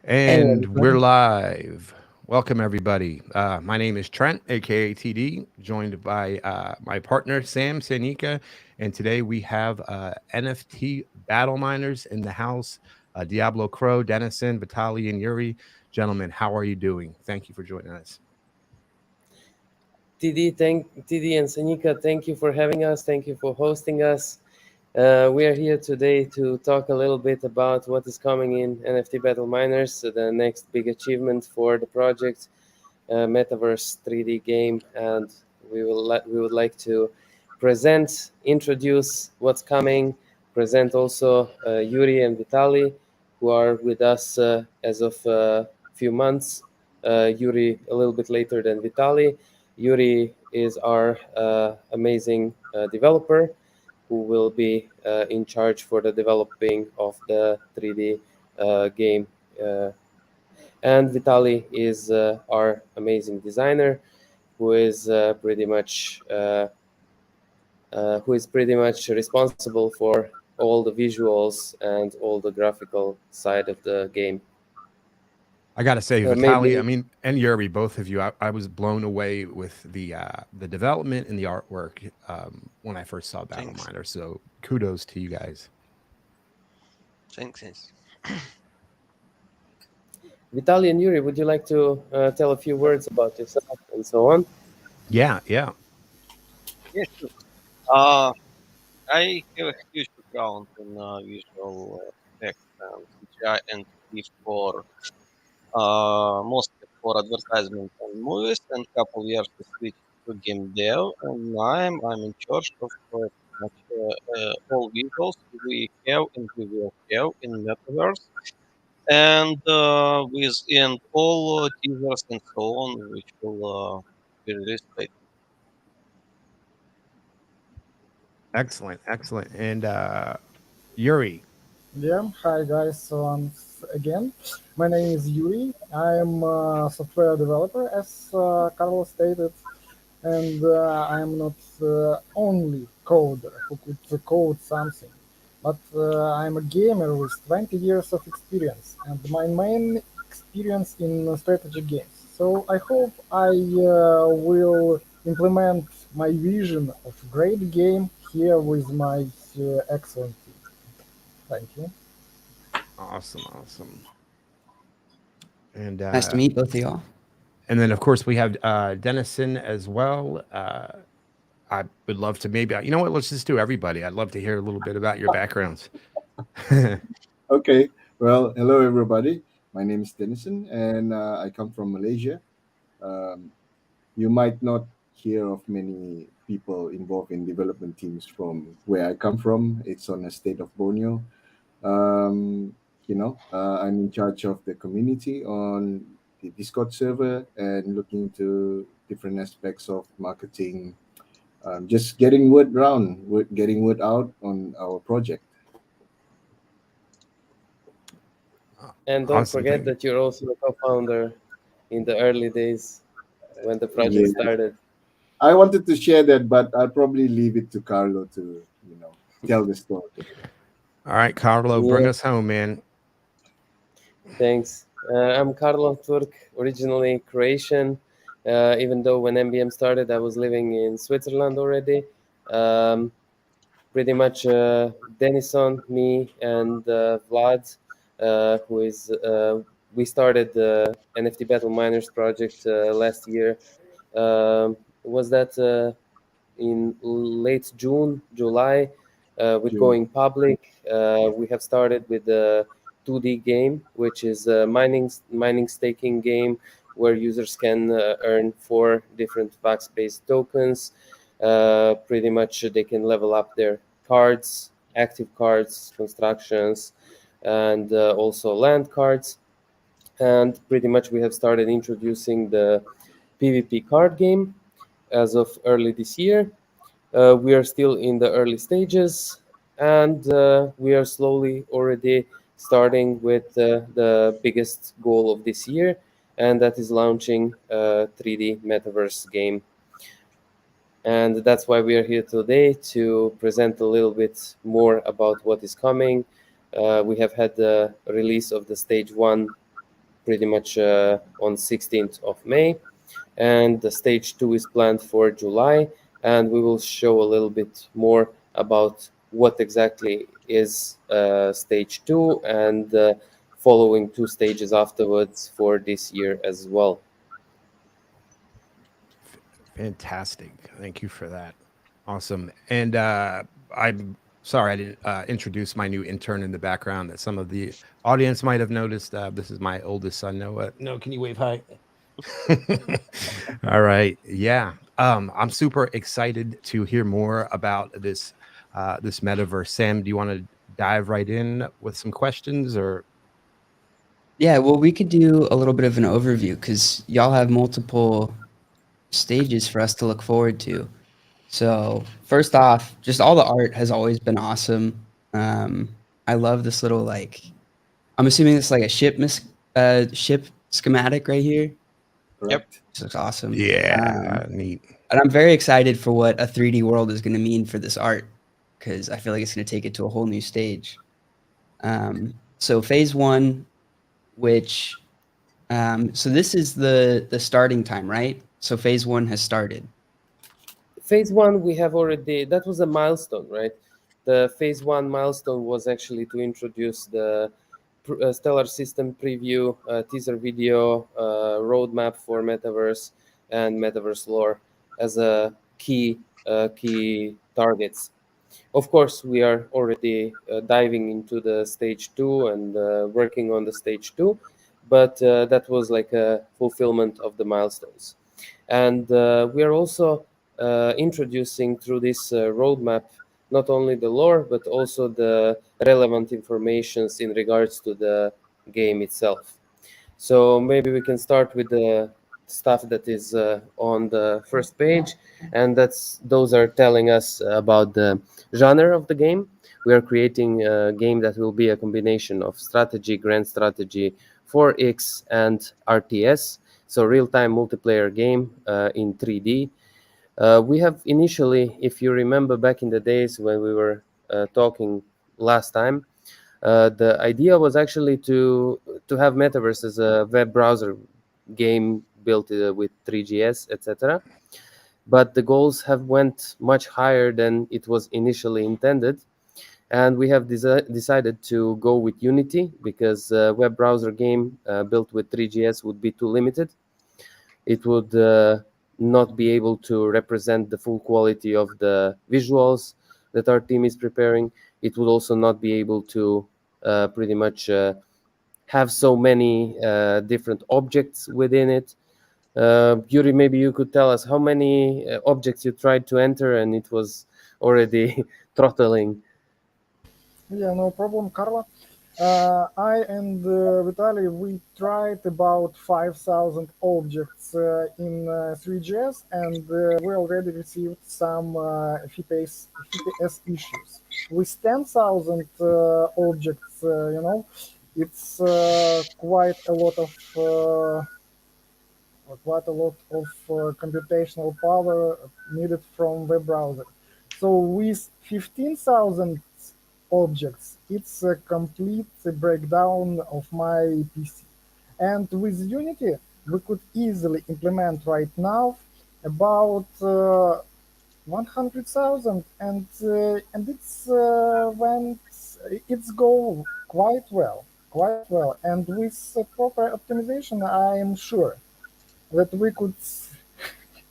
And we're live. Welcome, everybody. My name is Trent, aka TD, joined by my partner, Sam Sanika. And today we have NFT BattleMiners in the house, Diablo Crow, Denison, Vitaly, and Yuri. Gentlemen, how are you doing? Thank you for joining us. TD and Sanika, thank you for having us. Thank you for hosting us. We are here today to talk a little bit about what is coming in NFT BattleMiners, the next big achievement for the project, Metaverse 3D game, and we would like to introduce what's coming, present also Yuri and Vitaly, who are with us as of a few months. Yuri a little bit later than Vitaly. Yuri is our amazing developer who will be in charge for the developing of the 3D game. And Vitaly is our amazing designer, who is pretty much responsible for all the visuals and all the graphical side of the game. I gotta say, Vitaly, I mean, and Yuri, both of you, I was blown away with the development and the artwork when I first saw BattleMiner. So kudos to you guys. Thanks. Vitaly and Yuri, would you like to tell a few words about yourself and so on? Yeah. Yes, sure. I have a huge background in visual effects and CGI and for mostly for advertisement and movies, and couple years I switched to game dev, and I'm in charge of all visuals we have and we will have in Metaverse, and within all teasers and so on, which will be released later. Excellent. And Yuri. Yeah, hi guys. So again, my name is Yuri. I'm a software developer, as Carlos stated, and I'm not only coder who could code something, but I'm a gamer with 20 years of experience, and my main experience in strategy games. So I hope I will implement my vision of great game here with my excellent team. Thank you. Awesome. And nice to meet both of y'all. And then, of course, we have Denison as well. I would love to maybe, you know what, let's just do everybody. I'd love to hear a little bit about your backgrounds. Okay. Well, hello, everybody. My name is Denison, and I come from Malaysia. You might not hear of many people involved in development teams from where I come from. It's on the state of Borneo. I'm in charge of the community on the Discord server and looking into different aspects of marketing, just getting word out on our project. And don't forget that you're also a co-founder in the early days when the project started. I wanted to share that, but I'll probably leave it to Carlo to, tell the story. All right, Carlo, bring us home, man. Thanks. I'm Carlo Turk, originally Croatian. Even though when MBM started, I was living in Switzerland already. Pretty much Denison, me, and Vlad, who is we started the NFT BattleMiners project last year. Was that in late June, July, with going public? We have started with the 2D game, which is a mining staking game where users can earn 4 different VAX-based tokens. Pretty much they can level up their cards, active cards, constructions, and also land cards. And pretty much we have started introducing the PvP card game as of early this year. We are still in the early stages, and we are slowly already starting with the biggest goal of this year, and that is launching a 3D Metaverse game. And that's why we are here today, to present a little bit more about what is coming. We have had the release of the stage 1 pretty much on 16th of May, and the stage 2 is planned for July, and we will show a little bit more about what exactly is stage 2 and following 2 stages afterwards for this year as well. Fantastic. Thank you for that. Awesome. And I'm sorry I didn't introduce my new intern in the background that some of the audience might have noticed. This is my oldest son, Noah. No, can you wave hi? All right. Yeah. I'm super excited to hear more about this metaverse. Sam, do you want to dive right in with some questions or? Yeah, well, we could do a little bit of an overview because y'all have multiple stages for us to look forward to. So first off, just all the art has always been awesome. I love this little I'm assuming it's like a ship schematic right here. Correct. This looks awesome. Yeah, neat. And I'm very excited for what a 3D world is going to mean for this art because I feel like it's going to take it to a whole new stage. So phase 1, which so this is the starting time, right? So phase 1 has started. Phase 1, we have already, that was a milestone, right? The phase 1 milestone was actually to introduce the Stellar System preview, teaser video, roadmap for Metaverse and Metaverse lore as a key targets. Of course, we are already diving into the stage 2 and working on the stage 2, but that was like a fulfillment of the milestones. And we are also introducing through this roadmap not only the lore, but also the relevant informations in regards to the game itself. So maybe we can start with the stuff that is on the first page, and those are telling us about the genre of the game. We are creating a game that will be a combination of strategy, grand strategy, 4X, and RTS. So real-time multiplayer game in 3D. We have initially, if you remember back in the days when we were talking last time, the idea was actually to have Metaverse as a web browser game built with 3GS, etc. But the goals have went much higher than it was initially intended, and we have decided to go with Unity because web browser game built with 3GS would be too limited. It would not be able to represent the full quality of the visuals that our team is preparing. It would also not be able to pretty much have so many different objects within it. Yuri, maybe you could tell us how many objects you tried to enter and it was already throttling. Yeah, no problem, Carla. I and Vitaly, we tried about 5,000 objects in 3GS, and we already received some FPS issues. With 10,000 objects, it's quite a lot of computational power needed from web browser. So with 15,000 objects, it's a complete breakdown of my PC. And with Unity, we could easily implement right now about 100,000, and it's go quite well, And with proper optimization, I am sure that we could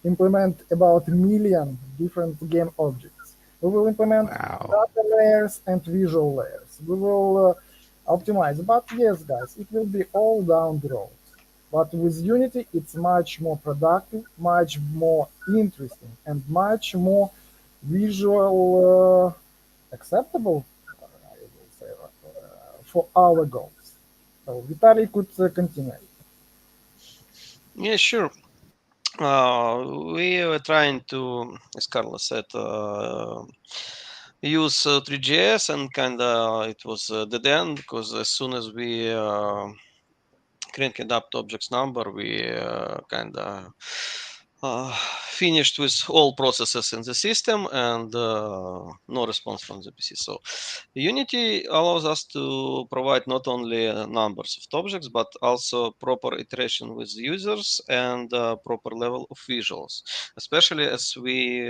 implement about a million different game objects. We will implement data layers and visual layers. We will optimize. But yes, guys, it will be all down the road. But with Unity, it's much more productive, much more interesting, and much more visual acceptable, I will say, for our goals. So Vitaly could continue. Yeah, sure. We were trying to, as Carlos said, use 3GS, and kind of it was dead end because as soon as we cranking up the object's number, we kind of finished with all processes in the system and no response from the PC. So Unity allows us to provide not only numbers of objects, but also proper iteration with users and proper level of visuals, especially as we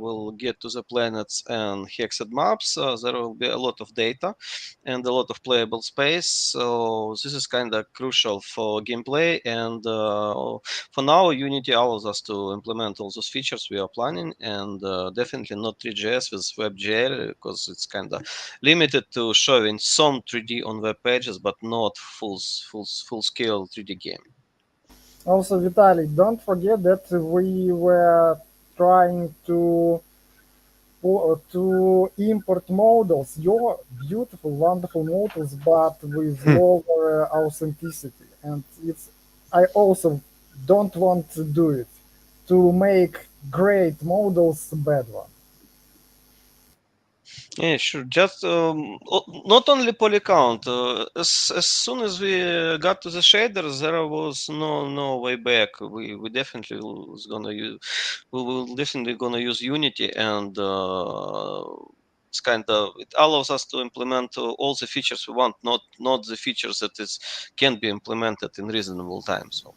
will get to the planets and hexed maps. There will be a lot of data and a lot of playable space. So this is kind of crucial for gameplay. And for now, Unity allows us to implement all those features we are planning, and definitely not 3GS with WebGL, because it's kind of limited to showing some 3D on web pages, but not full scale 3D game. Also, Vitaly, don't forget that we were trying to import models, your beautiful, wonderful models, but with lower authenticity. And I also don't want to do it, to make great models bad one. Yeah, sure. Just not only poly count. As soon as we got to the shaders, there was no way back. We definitely was gonna use. We will definitely gonna use Unity, and it's kind of, it allows us to implement all the features we want, not the features that can be implemented in reasonable time. So.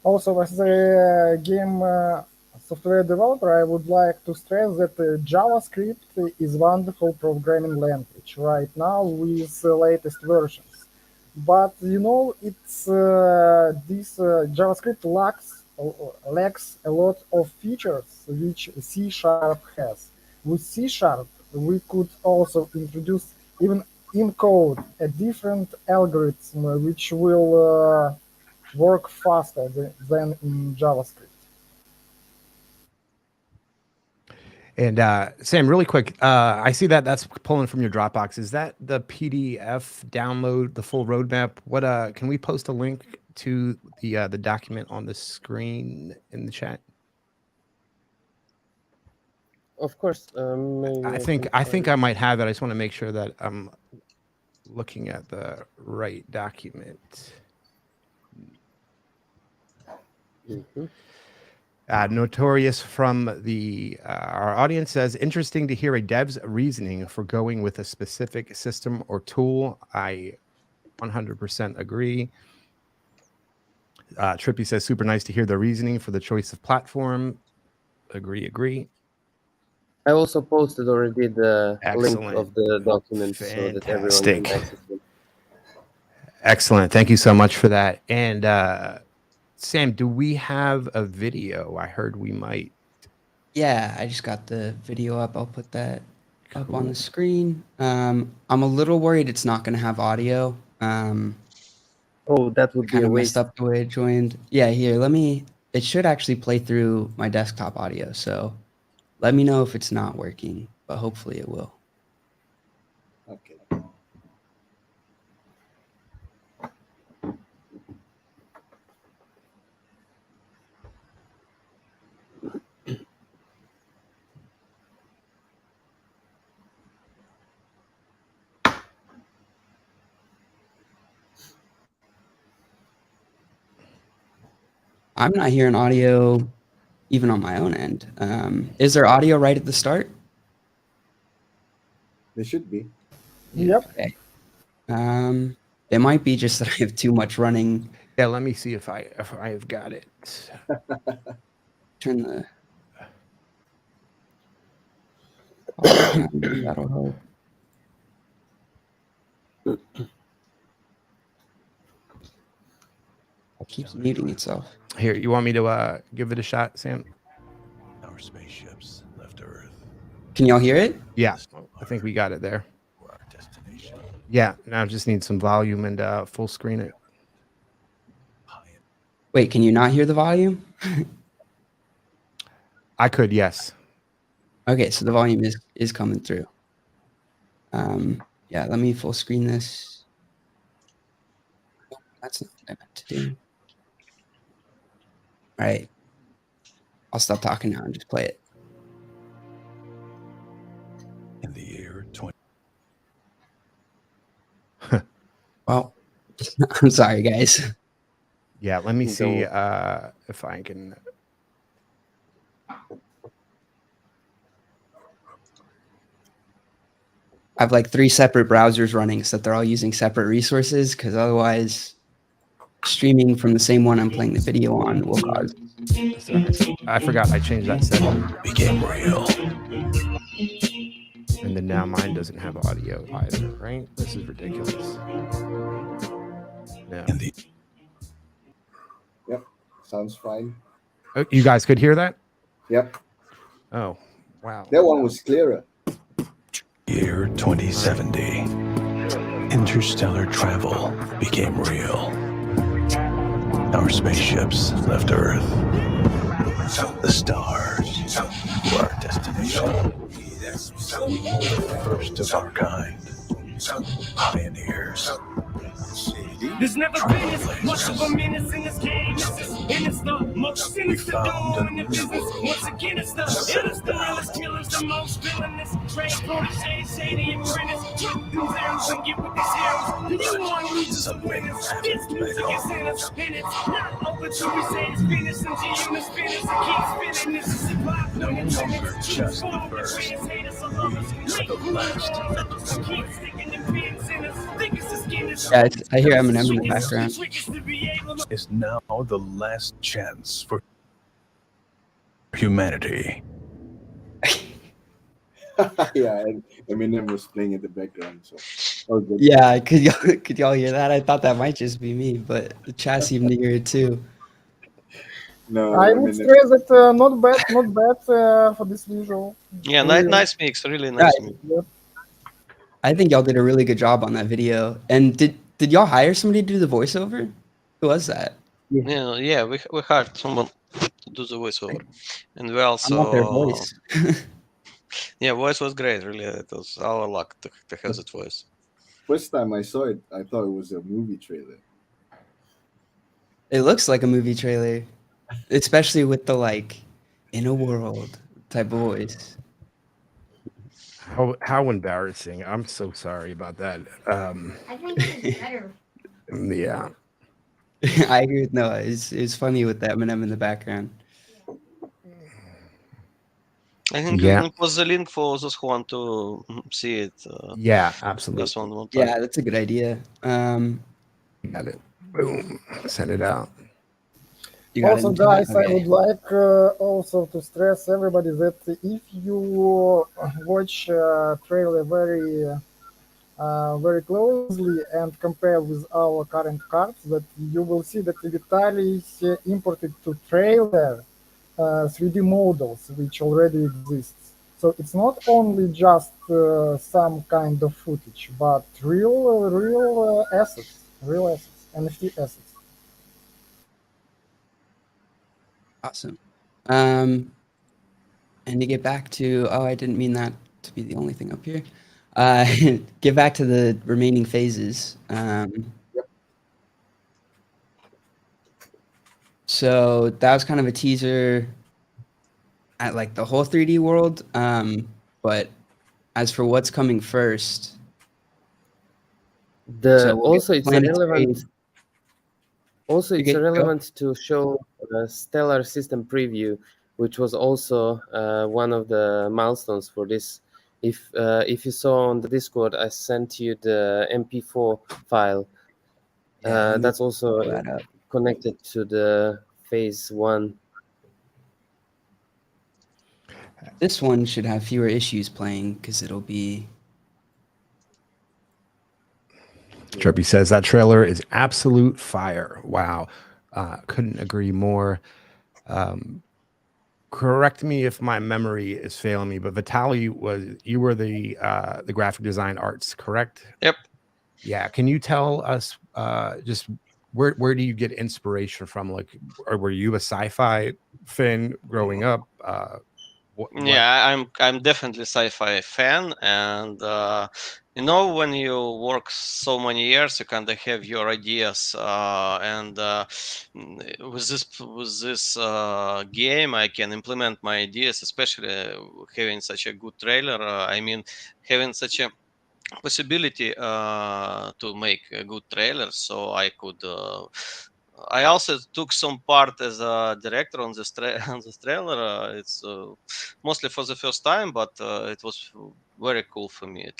Also, as a game software developer, I would like to stress that JavaScript is wonderful programming language right now with the latest versions. But it's this JavaScript lacks a lot of features which C# has. With C#, we could also introduce even in code a different algorithm which will work faster than in JavaScript. And Sam, really quick, I see that that's pulling from your Dropbox. Is that the PDF download, the full roadmap? What can we post a link to the document on the screen in the chat? Of course. Maybe I think I might have it. I just want to make sure that I'm looking at the right document. Mm-hmm. Notorious from the our audience says, interesting to hear a dev's reasoning for going with a specific system or tool. I 100% agree. Trippy says, super nice to hear the reasoning for the choice of platform. Agree. I also posted already the link Excellent. of the document so that everyone can access it. Excellent. Thank you so much for that. And Sam, do we have a video? I heard we might. Yeah, I just got the video up. I'll put that up on the screen. I'm a little worried it's not going to have audio. Oh, that would be Kind a of waste. messed up the way it joined. Yeah, here, it should actually play through my desktop audio. So let me know if it's not working, but hopefully it will. Okay. I'm not hearing audio even on my own end. Is there audio right at the start? There should be. Yep. Okay. It might be just that I have too much running. Yeah, let me see if I've got it. Turn the. Oh, that'll help. It keeps muting itself. Here, you want me to give it a shot, Sam? Our spaceships left Earth. Can y'all hear it? Yeah, I think we got it there. For our destination. Yeah, now I just need some volume and full screen it. Wait, can you not hear the volume? I could, yes. Okay, so the volume is coming through. Yeah, let me full screen this. That's not what I meant to do. All right. I'll stop talking now and just play it. In the year 20. Well, I'm sorry, guys. Yeah, let me Don't see worry. if I can. I have like 3 separate browsers running so that they're all using separate resources, because otherwise streaming from the same one I'm playing the video on will cause. I forgot I changed that setting, Became real. and then now mine doesn't have audio either. Right? This is ridiculous. No. In the Yep, sounds fine. Oh, you guys could hear that? Yep, Oh, wow. that one was clearer. year 2070, interstellar travel became real. Our spaceships left Earth. The stars were our destination. The first of our kind. Pioneers. There's never been as much of a menace in this game. And it's the most sinister dawn in the business. Once again, it's the realest killers, the most villainous. Trade proteges, shady apprentice. Truth through zeros and get with these heroes. The new one loses the winners. This music is in us, and it's not over till we say it's finished. Until you spinners and keep spinning. This is hip hop. No longer just the first, the last. Keep sticking the pins in us. Think it's the skin is Yeah, I hear Eminem in the background. Is now the last chance for humanity. Yeah, and Eminem was playing in the background. So, oh, good. Yeah, could y'all hear that? I thought that might just be me, but the chat seemed to hear it too. No, I would Eminem. stress that not bad for this visual. Yeah, Really. nice mix, really nice mix. Yep. I think y'all did a really good job on that video. And did y'all hire somebody to do the voiceover? Who was that? Yeah, we hired someone to do the voiceover, and we I also want their voice. yeah, voice was great. Really, it was our luck to have that voice. First time I saw it, I thought it was a movie trailer. It looks like a movie trailer, especially with the like in a world type of voice. How embarrassing. I'm so sorry about that. I think it's better. Yeah. I agree with Noah. It's funny with the Eminem in the background. I think Yeah. you can post the link for those who want to see it. Yeah, absolutely. Just one more time. Yeah, that's a good idea. Got it. Boom. Send it out. You got Also, it in chat? guys, I Okay. would like also to stress everybody that if you watch trailer very closely and compare with our current cards, that you will see that Vitaly imported to trailer 3D models which already exists. So it's not only just some kind of footage, but real assets, NFT assets. Awesome. And to get back to, I didn't mean that to be the only thing up here. Get back to the remaining phases. So that was kind of a teaser at like the whole 3D world. But as for what's coming first, so we'll Also, get it's planetary- relevant. Also, You it's get- go. relevant to show a stellar system preview, which was also one of the milestones for this. If you saw on the Discord, I sent you the MP4 file. Yeah, let me That's also pull that up. connected to the phase 1. This one should have fewer issues playing because it'll be. Trippy says that trailer is absolute fire. Wow. Couldn't agree more. Correct me if my memory is failing me, but Vitaly you were the graphic design arts, correct? Yep. Yeah. Can you tell us just where do you get inspiration from? Like, or were you a sci-fi fan growing up? Yeah, I'm definitely sci-fi fan, and when you work so many years, you kind of have your ideas, and with this game, I can implement my ideas, especially having such a good trailer. I mean, having such a possibility to make a good trailer, so I could. I also took some part as a director on this on this trailer. It's mostly for the first time, but it was very cool for me.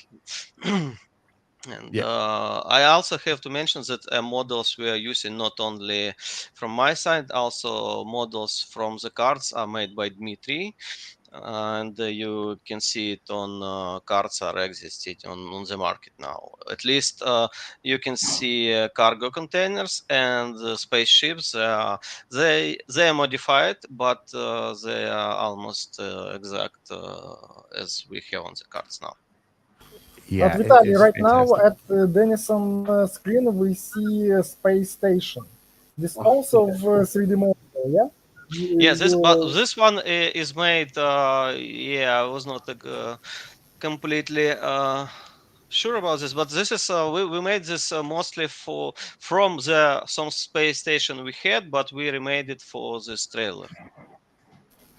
And I also have to mention that models we are using not only from my side, also models from the cards are made by Dmitry, and you can see it on cards are existing on the market now. At least you can see cargo containers and spaceships. They are modified, but they are almost exact as we have on the cards now. Yeah, But Vitaly, it's right now fantastic. at Denison screen we see a space station. This Oh, also 3D model, yeah? Yeah, You this one is made. Yeah, I was not completely sure about this, but this is we made this mostly from some space station we had, but we remade it for this trailer.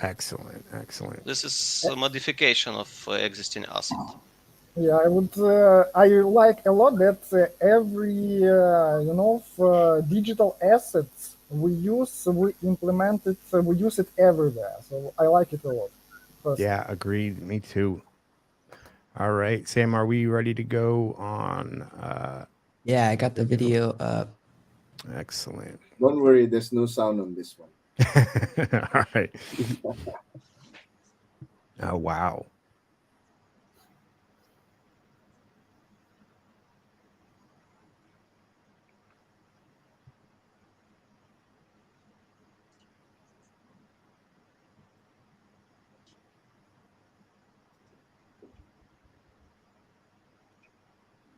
Excellent, excellent. This is a modification of existing asset. Yeah, I like a lot that every digital assets we implement it, we use it everywhere. So I like it a lot. Yeah, agreed. Me too. All right, Sam, are we ready to go on? Yeah, I got the video up. Excellent. don't worry, there's no sound on this one. All right. Oh, wow.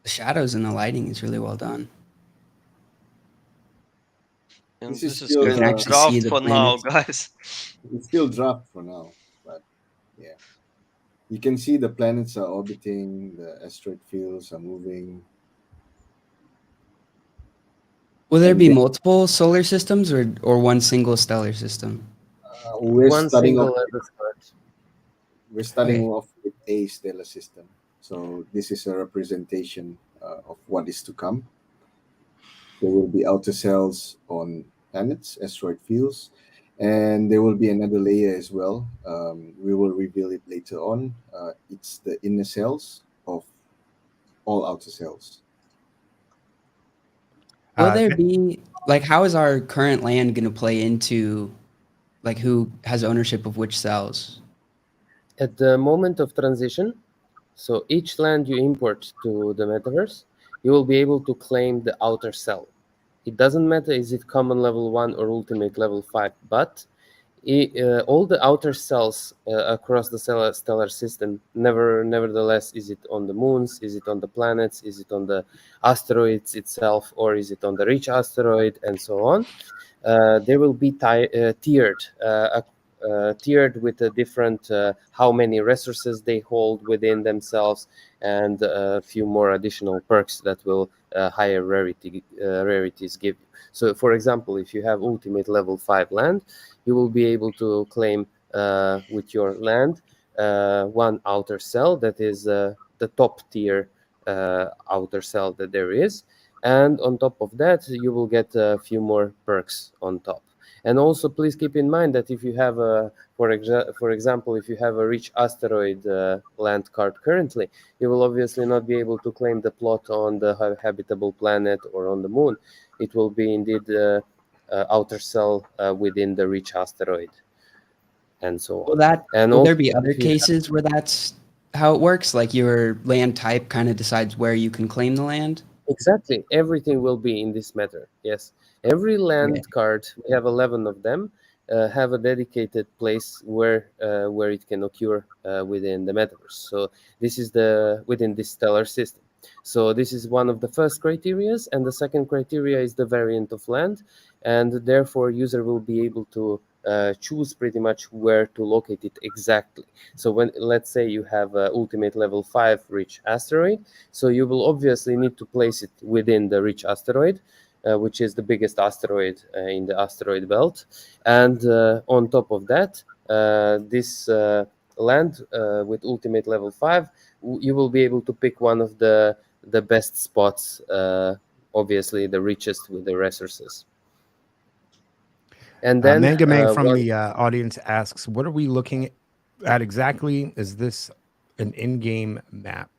The shadows and the lighting is really well done. And This is this is still You can kind of actually see draft the for now, planets. guys. it's still draft for now, but yeah, you can see the planets are orbiting, the asteroid fields are moving. Will there And be then, multiple solar systems or one single stellar system? we're One starting off. single at the start. We're starting Okay. off with a stellar system, so this is a representation of what is to come. There will be outer cells on planets, asteroid fields, and there will be another layer as well. We will reveal it later on. It's the inner cells of all outer cells. Will there be like how is our current land going to play into like who has ownership of which cells? At the moment of transition, so each land you import to the metaverse, you will be able to claim the outer cell. It doesn't matter is it common level 1 or ultimate level 5, but all the outer cells across the stellar system, nevertheless, is it on the moons, is it on the planets, is it on the asteroids itself, or is it on the rich asteroid, and so on, they will be tiered with a different how many resources they hold within themselves, and a few more additional perks that will higher rarities give you. So, for example, if you have ultimate level 5 land, you will be able to claim with your land one outer cell that is the top tier outer cell that there is. And on top of that, you will get a few more perks on top. And also, please keep in mind that if you have for example, if you have a rich asteroid land card currently, you will obviously not be able to claim the plot on the habitable planet or on the moon. It will be indeed outer cell within the rich asteroid, and so on. And Will also, there be other if you have, cases where that's how it works? Like your land type kind of decides where you can claim the land? exactly, everything will be in this matter. Yes, every land Okay. card, we have 11 of them, have a dedicated place where it can occur within the metaverse. So this is within this stellar system. So this is one of the first criterias, and the second criteria is the variant of land, and therefore user will be able to choose pretty much where to locate it exactly. So when, let's say you have ultimate level 5 rich asteroid, so you will obviously need to place it within the rich asteroid, which is the biggest asteroid in the asteroid belt. And on top of that, this land with ultimate level 5 you will be able to pick one of the best spots, obviously the richest with the resources. And then Manga Mang from the audience asks, what are we looking at exactly? Is this an in-game map?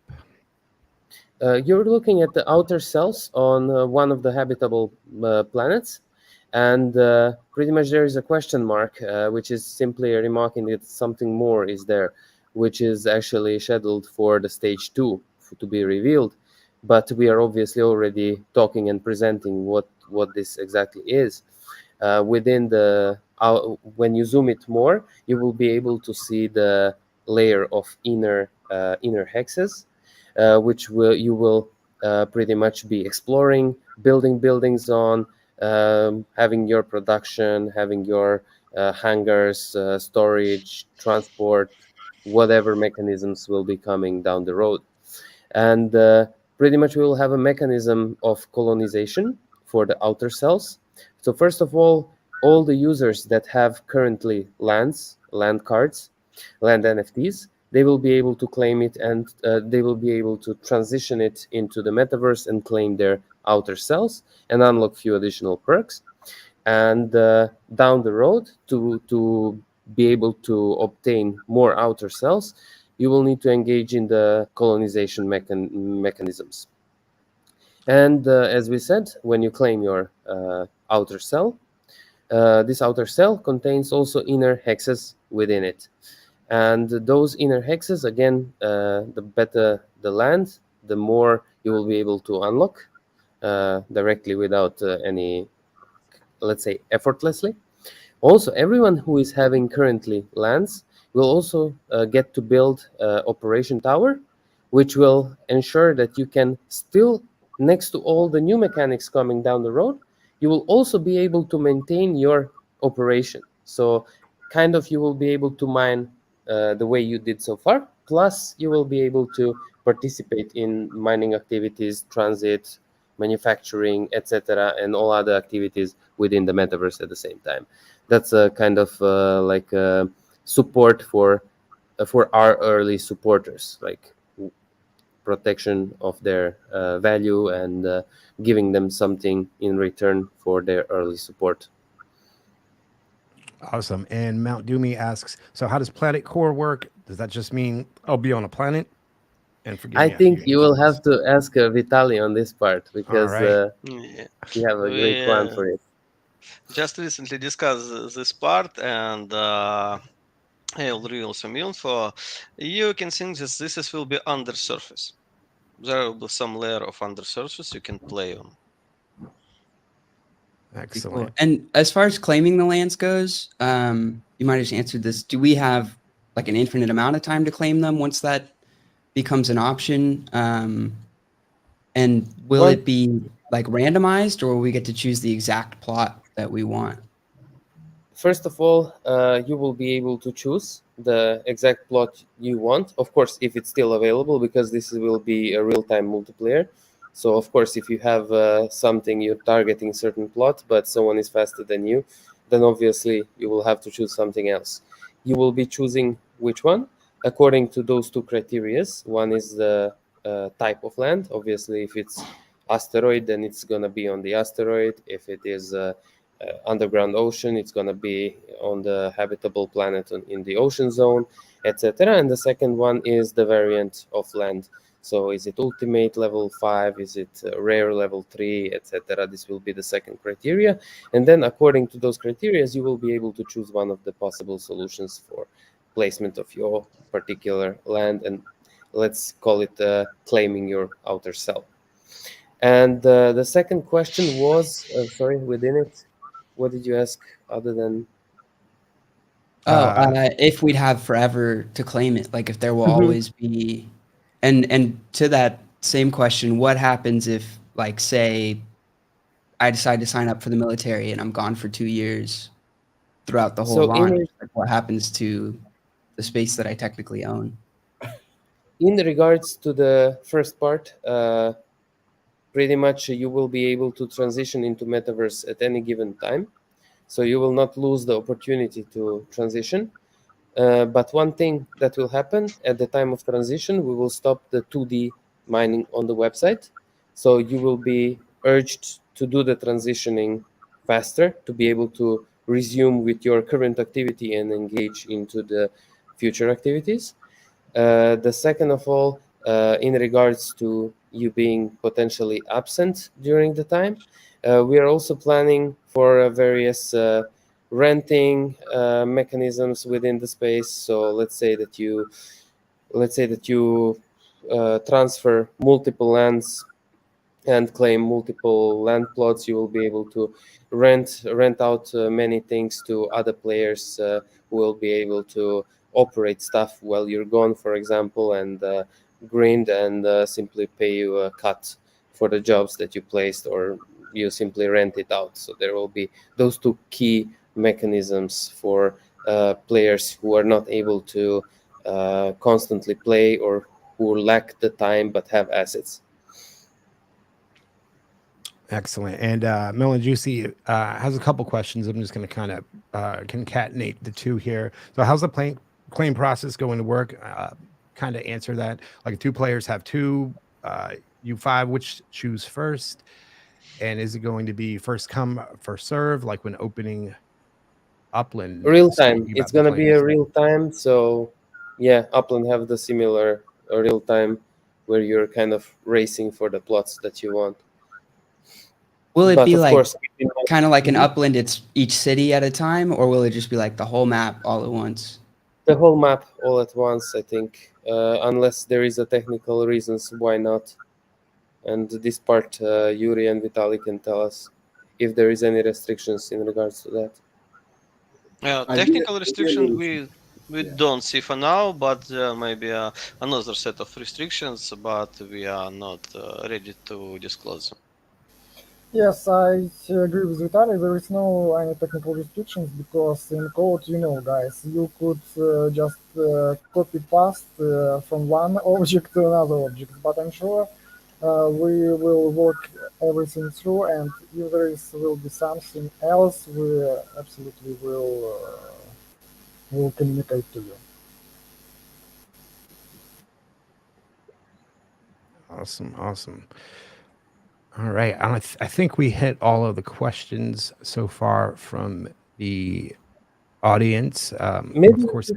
You're looking at the outer cells on one of the habitable planets, and pretty much there is a question mark, which is simply remarking that something more is there, which is actually scheduled for the stage 2 to be revealed. But we are obviously already talking and presenting what this exactly is. Within the when you zoom it more, you will be able to see the layer of inner hexes, which you will pretty much be exploring, building buildings on, having your production, having your hangars, storage, transport, whatever mechanisms will be coming down the road. And pretty much we will have a mechanism of colonization for the outer cells. So first of all the users that have currently land cards, land NFTs, they will be able to claim it, and they will be able to transition it into the metaverse and claim their outer cells and unlock few additional perks. And down the road, to be able to obtain more outer cells, you will need to engage in the colonization mechanisms. And as we said, when you claim your outer cell, this outer cell contains also inner hexes within it. And those inner hexes, again, the better the land, the more you will be able to unlock directly without any, let's say, effortlessly. Also, everyone who is having currently lands will also get to build operation tower, which will ensure that you can still, next to all the new mechanics coming down the road, you will also be able to maintain your operation. So kind of you will be able to mine the way you did so far, plus you will be able to participate in mining activities, transit, manufacturing, etc., and all other activities within the metaverse at the same time. That's a kind of like support for our early supporters, like protection of their value and giving them something in return for their early support. Awesome. And Mount Doomy asks, so how does Planet Core work? Does that just mean I'll be on a planet? And forgive I me, think you will have to ask Vitaly on this part, because right. you have a great plan for it. Just recently discussed this part, and I will reveal some info. You can think that this will be under surface. There will be some layer of under surface you can play on. Excellent. Cool. And as far as claiming the lands goes, you might have just answered this. Do we have like an infinite amount of time to claim them once that becomes an option? And will it be like randomized, or will we get to choose the exact plot that we want? First of all, you will be able to choose the exact plot you want, of course, if it's still available, because this will be a real-time multiplayer. So of course, if you have something, you're targeting certain plot, but someone is faster than you, then obviously you will have to choose something else. You will be choosing which one according to those two criteria. One is the type of land. Obviously, if it's asteroid, then it's going to be on the asteroid. If it is underground ocean, it's going to be on the habitable planet in the ocean zone, etc. And the second one is the variant of land. So is it ultimate level 5, is it rare level 3, etc. This will be the second criteria. And then according to those criteria, you will be able to choose one of the possible solutions for placement of your particular land, and let's call it claiming your outer cell. And the second question was, sorry, within it, what did you ask other than? If we'd have forever to claim it, like if there will always be, and to that same question, what happens if, like, say, I decide to sign up for the military and I'm gone for 2 years throughout the whole launch? Like, what happens to the space that I technically own? In regards to the first part, pretty much you will be able to transition into metaverse at any given time. So you will not lose the opportunity to transition. But one thing that will happen at the time of transition, we will stop the 2D mining on the website. So you will be urged to do the transitioning faster to be able to resume with your current activity and engage into the future activities. The second of all, in regards to you being potentially absent during the time, we are also planning for various renting mechanisms within the space. So let's say that you transfer multiple lands and claim multiple land plots. You will be able to rent out many things to other players who will be able to operate stuff while you're gone, for example, and grind and simply pay you a cut for the jobs that you placed, or you simply rent it out. So there will be those two key mechanisms for players who are not able to constantly play, or who lack the time but have assets. Excellent. And Melon Juicy has a couple questions. I'm just going to kind of concatenate the two here. So how's the claim process going to work? Kind of answer that. Like, two players have two, U5, which choose first? And is it going to be first come, first serve, like when opening Upland? Real time. It's going to be a real time. So yeah, Upland have the similar real time where you're kind of racing for the plots that you want. Will it But be of like course, kind of like an Upland, it's each city at a time, or will it just be like the whole map all at once? The whole map all at once, I think, unless there is a technical reasons why not. And this part, Yuri and Vitaly can tell us if there is any restrictions in regards to that. Technical restrictions we don't see for now, but there may be another set of restrictions, but we are not ready to disclose them. Yes, I agree with Vitaly. There is no any technical restrictions because in code, guys, you could just copy paste from one object to another object. But I'm sure we will work everything through, and if there will be something else, we absolutely will communicate to you. Awesome. All right. I think we hit all of the questions so far from the audience. Maybe of course.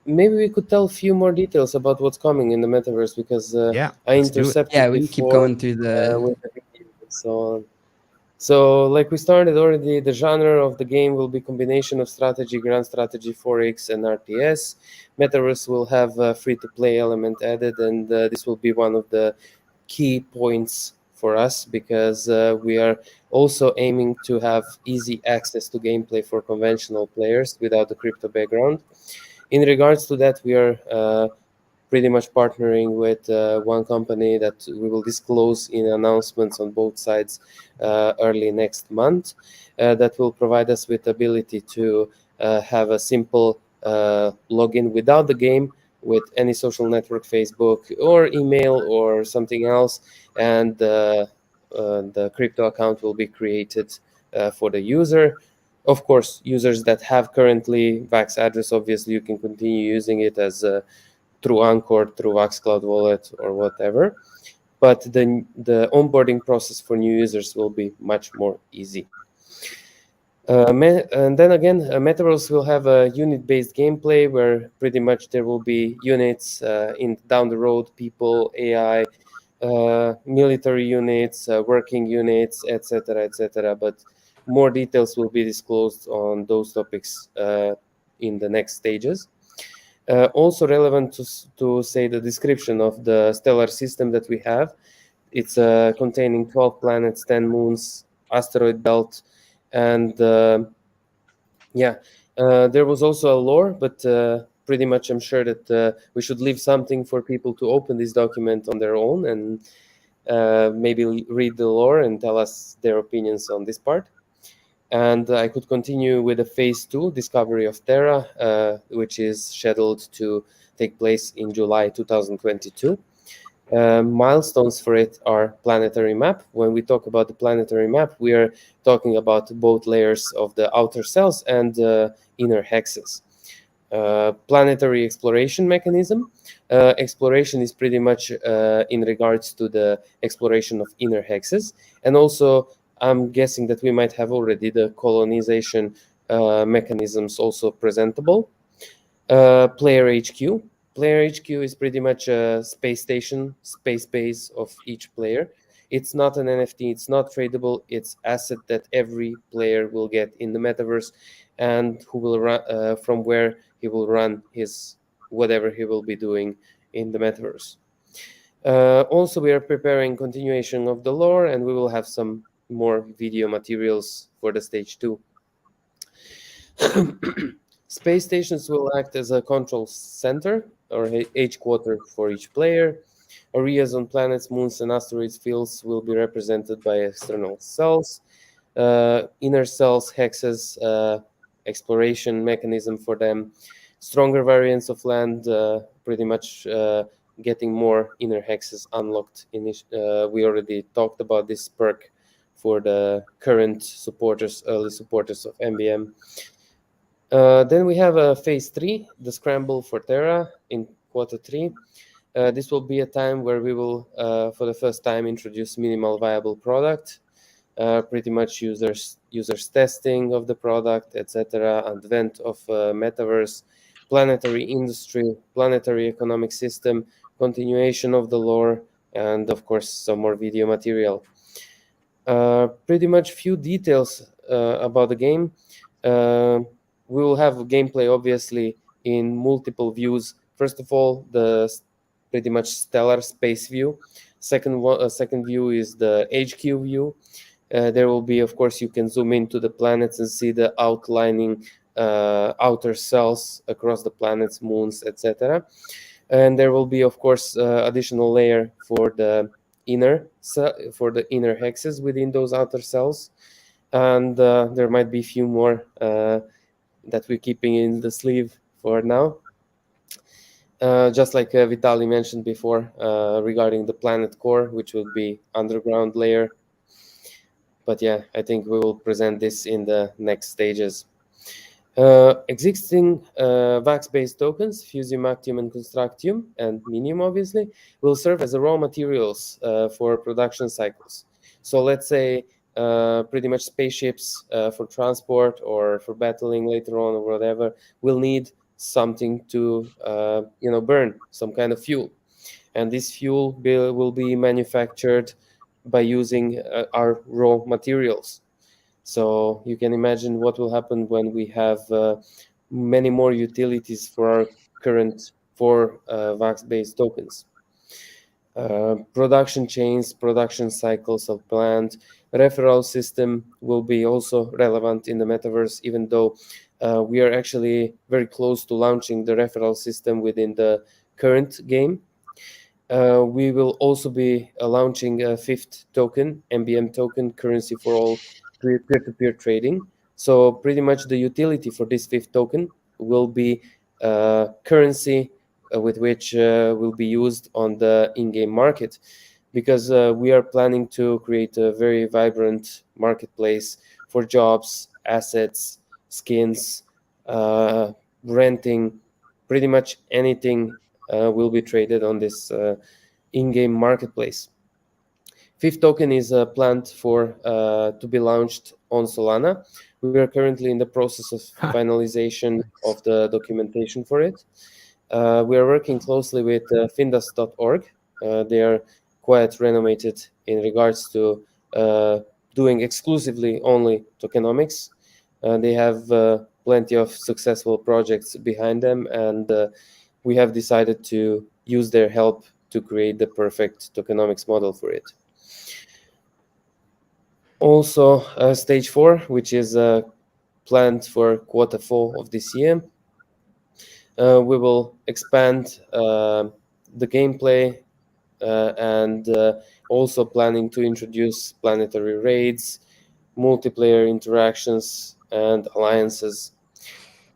Maybe we could tell a few more details about what's coming in the metaverse, because I intercepted. Yeah, we can keep going through with the video and so on. So, like we started already, the genre of the game will be combination of strategy, grand strategy, 4X, and RTS. Metaverse will have a free-to-play element added, and this will be one of the key points for us, because we are also aiming to have easy access to gameplay for conventional players without the crypto background. In regards to that, we are pretty much partnering with one company that we will disclose in announcements on both sides early next month, that will provide us with the ability to have a simple login without the game, with any social network, Facebook or email or something else, and the crypto account will be created for the user. Of course, users that have currently Vax address, obviously you can continue using it as through Anchor, through Vax Cloud Wallet, or whatever. But the onboarding process for new users will be much more easy. And then again, Metaverse will have a unit-based gameplay where pretty much there will be units in down the road, people, AI, military units, working units, etc. But more details will be disclosed on those topics in the next stages. Also relevant to say the description of the stellar system that we have. It's containing 12 planets, 10 moons, asteroid belt, and there was also a lore, but pretty much I'm sure that we should leave something for people to open this document on their own and maybe read the lore and tell us their opinions on this part. And I could continue with the phase 2, Discovery of Terra, which is scheduled to take place in July 2022. Milestones for it are planetary map. When we talk about the planetary map, we are talking about both layers of the outer cells and inner hexes. planetary exploration mechanism. Exploration is pretty much in regards to the exploration of inner hexes, and also I'm guessing that we might have already the colonization mechanisms also presentable. Player HQ. Player HQ is pretty much a space station, space base of each player. It's not an NFT, it's not tradable, it's asset that every player will get in the metaverse, and who will run from where he will run his whatever he will be doing in the metaverse. Also, we are preparing continuation of the lore, and we will have some more video materials for the stage 2. Space stations will act as a control center or headquarter for each player. Areas on planets, moons, and asteroids fields will be represented by external cells. Inner cells, hexes, exploration mechanism for them. Stronger variants of land, pretty much getting more inner hexes unlocked. We already talked about this perk for the current supporters, early supporters of MBM. Then we have phase 3, the scramble for Terra in Q3. This will be a time where we will, for the first time, introduce minimal viable product, pretty much users testing of the product, etc., advent of metaverse, planetary industry, planetary economic system, continuation of the lore, and of course some more video material. Pretty much few details about the game. We will have gameplay obviously in multiple views. First of all, the pretty much stellar space view. Second view is the HQ view. There will be, of course, you can zoom into the planets and see the outlining outer cells across the planets, moons, etc. And there will be, of course, additional layer for the inner hexes within those outer cells, and there might be a few more that we're keeping in the sleeve for now. Just like Vitaly mentioned before regarding the planet core, which will be underground layer. But yeah, I think we will present this in the next stages. Existing VAX-based tokens, Fusium, Actium, and Constructium, and Minium, obviously, will serve as a raw materials for production cycles. So let's say pretty much spaceships for transport or for battling later on or whatever will need something to burn, some kind of fuel. And this fuel will be manufactured by using our raw materials. So you can imagine what will happen when we have many more utilities for our current 4 VAX-based tokens. Production chains, production cycles of planned. Referral system will be also relevant in the metaverse, even though we are actually very close to launching the referral system within the current game. We will also be launching a 5th token, MBM token, currency for all peer-to-peer trading. So pretty much the utility for this 5th token will be currency with which will be used on the in-game market, because we are planning to create a very vibrant marketplace for jobs, assets, skins, renting, pretty much anything will be traded on this in-game marketplace. 5th token is planned for to be launched on Solana. We are currently in the process of finalization of the documentation for it. We are working closely with findas.org. They are quite renowned in regards to doing exclusively only tokenomics. They have plenty of successful projects behind them, and we have decided to use their help to create the perfect tokenomics model for it. Also, stage 4, which is planned for Q4 of this year. We will expand the gameplay and also planning to introduce planetary raids, multiplayer interactions, and alliances.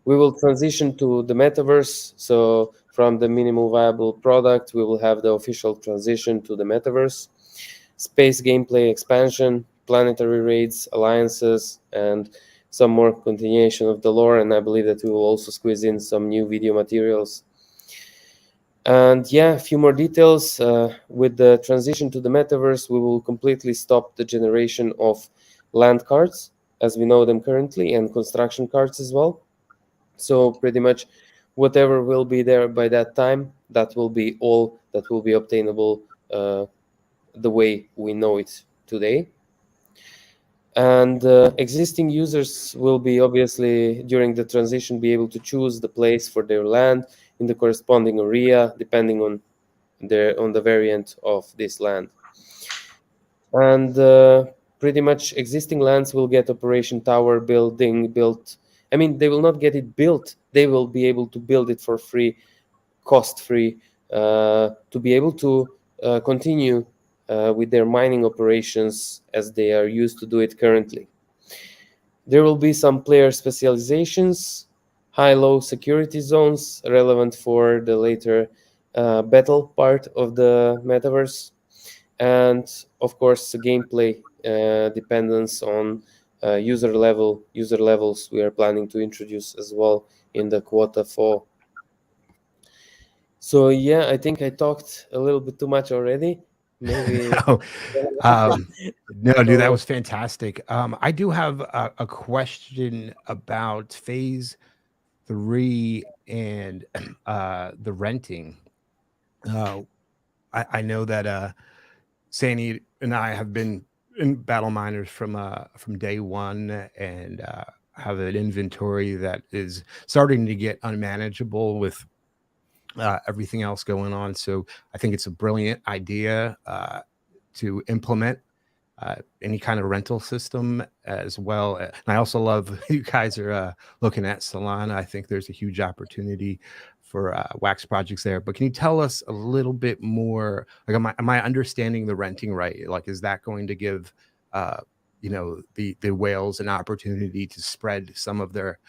We will transition to the metaverse. So from the minimal viable product, we will have the official transition to the metaverse. Space gameplay expansion, planetary raids, alliances, and some more continuation of the lore, and I believe that we will also squeeze in some new video materials. And yeah, a few more details. With the transition to the metaverse, we will completely stop the generation of land cards as we know them currently, and construction cards as well. So pretty much whatever will be there by that time, that will be all that will be obtainable the way we know it today. And existing users will be obviously during the transition be able to choose the place for their land in the corresponding area depending on the variant of this land. And pretty much existing lands will get operation tower building built. I mean, they will not get it built. They will be able to build it for free, cost free, to be able to continue with their mining operations as they are used to do it currently. There will be some player specializations, high-low security zones relevant for the later battle part of the metaverse, and of course gameplay dependence on user levels we are planning to introduce as well in the quarter 4. So yeah, I think I talked a little bit too much already. Maybe. No, dude, that was fantastic. I do have a question about phase 3 and the renting. I know that Sandy and I have been in BattleMiners from day one, and have an inventory that is starting to get unmanageable with everything else going on. So I think it's a brilliant idea to implement any kind of rental system as well. And I also love you guys are looking at Solana. I think there's a huge opportunity for wax projects there. But can you tell us a little bit more? Like, am I understanding the renting right? Like, is that going to give the whales an opportunity to spread some of their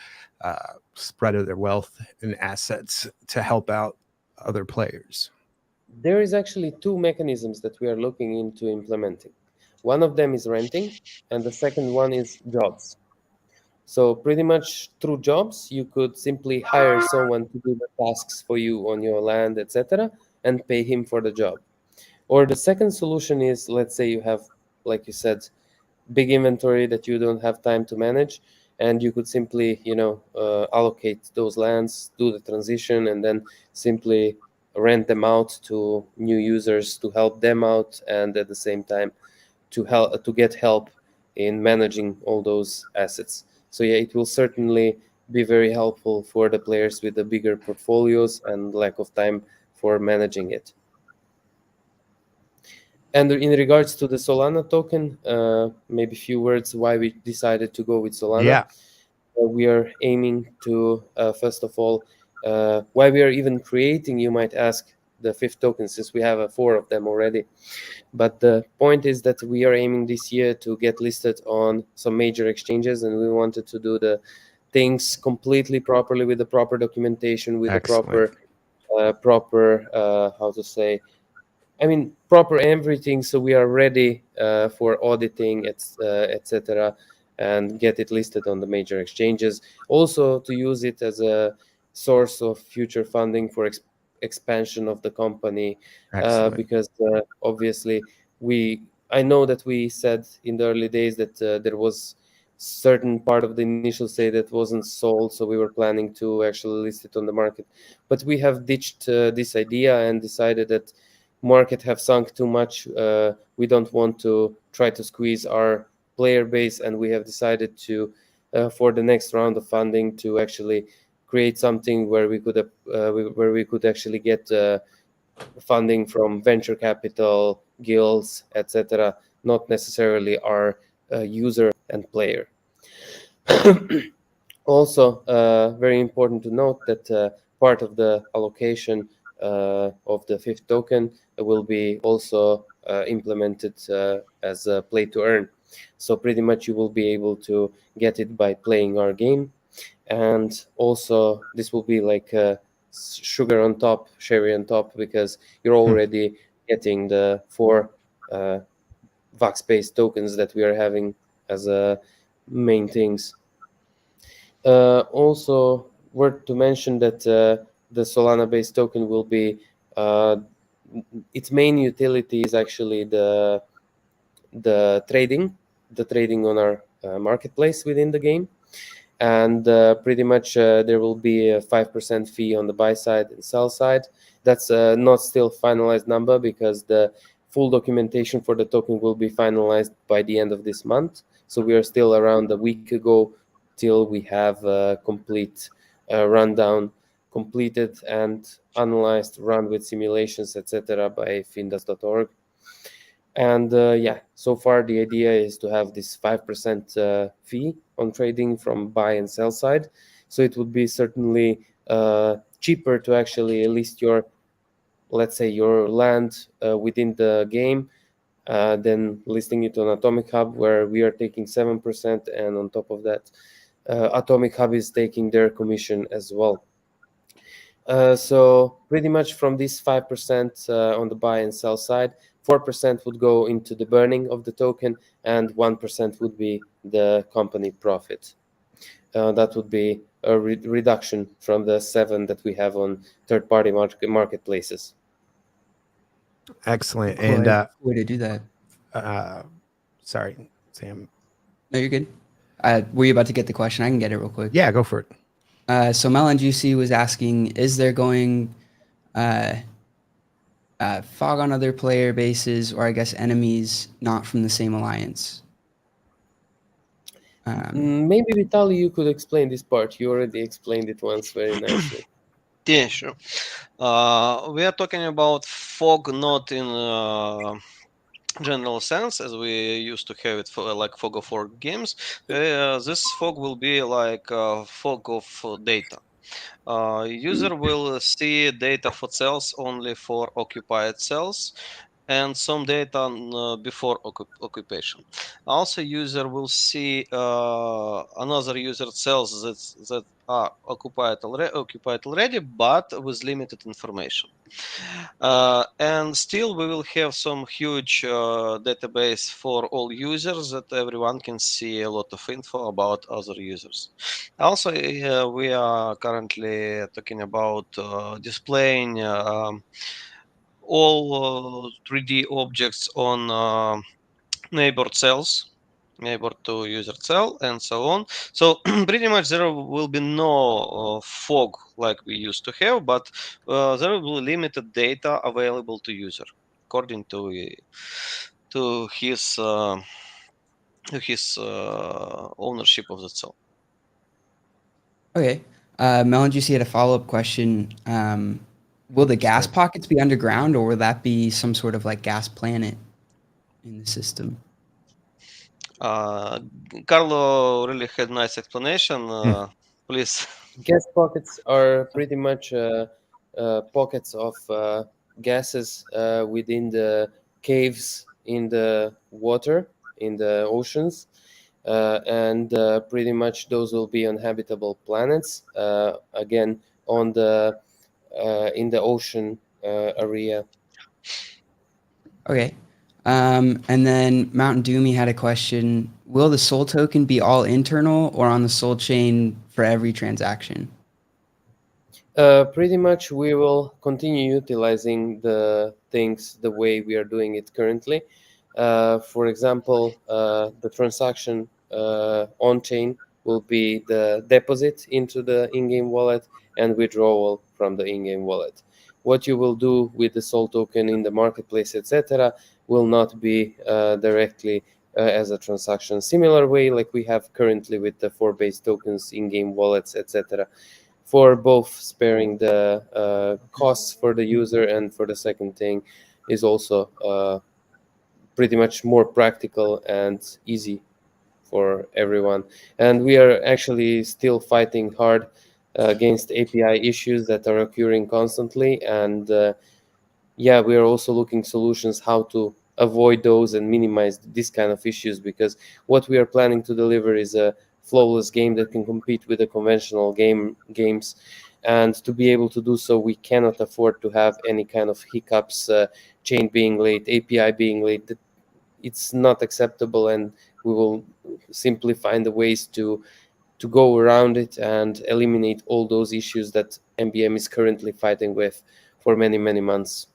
wealth and assets to help out other players? There is actually 2 mechanisms that we are looking into implementing. One of them is renting, and the second one is jobs. So pretty much through jobs, you could simply hire someone to do the tasks for you on your land, etc., and pay him for the job. Or the second solution is, let's say you have, like you said, big inventory that you don't have time to manage, and you could simply, allocate those lands, do the transition, and then simply rent them out to new users to help them out, and at the same time to get help in managing all those assets. So yeah, it will certainly be very helpful for the players with the bigger portfolios and lack of time for managing it. And in regards to the Solana token, maybe a few words why we decided to go with Solana. Yeah. We are aiming to, first of all, why we are even creating, you might ask, the 5th token, since we have 4 of them already. But the point is that we are aiming this year to get listed on some major exchanges, and we wanted to do the things completely properly with the proper documentation, with Excellent. the proper how to say, proper everything, so we are ready for auditing, etc., and get it listed on the major exchanges. Also to use it as a source of future funding for expansion of the company, because obviously I know that we said in the early days that there was certain part of the initial state that wasn't sold, so we were planning to actually list it on the market, but we have ditched this idea and decided that market have sunk too much. We don't want to try to squeeze our player base, and we have decided to for the next round of funding to actually create something where we could actually get funding from venture capital, guilds, etc., not necessarily our user and player. Also, very important to note that part of the allocation of the 5th token will be also implemented as a play to earn. So pretty much you will be able to get it by playing our game, and also this will be like sugar on top, cherry on top, because you're already getting the 4 Vax-based tokens that we are having as main things. Also, worth to mention that the Solana-based token will be its main utility is actually the trading on our marketplace within the game, and pretty much there will be a 5% fee on the buy side and sell side. That's not still finalized number because the full documentation for the token will be finalized by the end of this month. So we are still around a week ago till we have a complete rundown completed and analyzed, run with simulations, etc. by findas.org. And yeah, so far the idea is to have this 5% fee on trading from buy and sell side. So it would be certainly cheaper to actually list your, let's say, your land within the game than listing it on Atomic Hub, where we are taking 7%, and on top of that, Atomic Hub is taking their commission as well. So pretty much from this 5% on the buy and sell side, 4% would go into the burning of the token, and 1% would be the company profit. That would be a reduction from the 7 that we have on third-party marketplaces. Excellent. Cool And way to do that. sorry, Sam. No, you're good. Were you about to get the question? I can get it real quick. Yeah, go for it. So Melon Juicy was asking, is there going fog on other player bases, or I guess enemies not from the same alliance? Maybe Vitaly, you could explain this part. You already explained it once very nicely. Yeah, sure. We are talking about fog not in general sense as we used to have it for like fog of war games. This fog will be like fog of data. User will see data for cells only for occupied cells, and some data before occupation. Also, user will see another user cells that are occupied already, but with limited information. And still, we will have some huge database for all users that everyone can see a lot of info about other users. Also, we are currently talking about displaying all 3D objects on neighbor cells, neighbor to user cell, and so on. So pretty much there will be no fog like we used to have, but there will be limited data available to user according to his ownership of the cell. Okay. Melon Juicy had a follow-up question. Will the gas pockets be underground, or will that be some sort of like gas planet in the system? Carlo really had nice explanation. Please. Gas pockets are pretty much pockets of gases within the caves in the water, in the oceans, and pretty much those will be uninhabitable planets. Again, on the in the ocean area. Okay. And then Mountain Doomy had a question. Will the Soul token be all internal or on the Soul chain for every transaction? Pretty much we will continue utilizing the things the way we are doing it currently. For example, the transaction on-chain will be the deposit into the in-game wallet and withdrawal from the in-game wallet. What you will do with the Soul token in the marketplace, etc., will not be directly as a transaction. Similar way like we have currently with the 4-base tokens, in-game wallets, etc., for both sparing the costs for the user, and for the second thing is also pretty much more practical and easy for everyone. And we are actually still fighting hard against API issues that are occurring constantly, and yeah, we are also looking solutions how to avoid those and minimize this kind of issues, because what we are planning to deliver is a flawless game that can compete with the conventional games. And to be able to do so, we cannot afford to have any kind of hiccups, chain being late, API being late. It's not acceptable, and we will simply find the ways to to go around it and eliminate all those issues that MBM is currently fighting with for many, many months.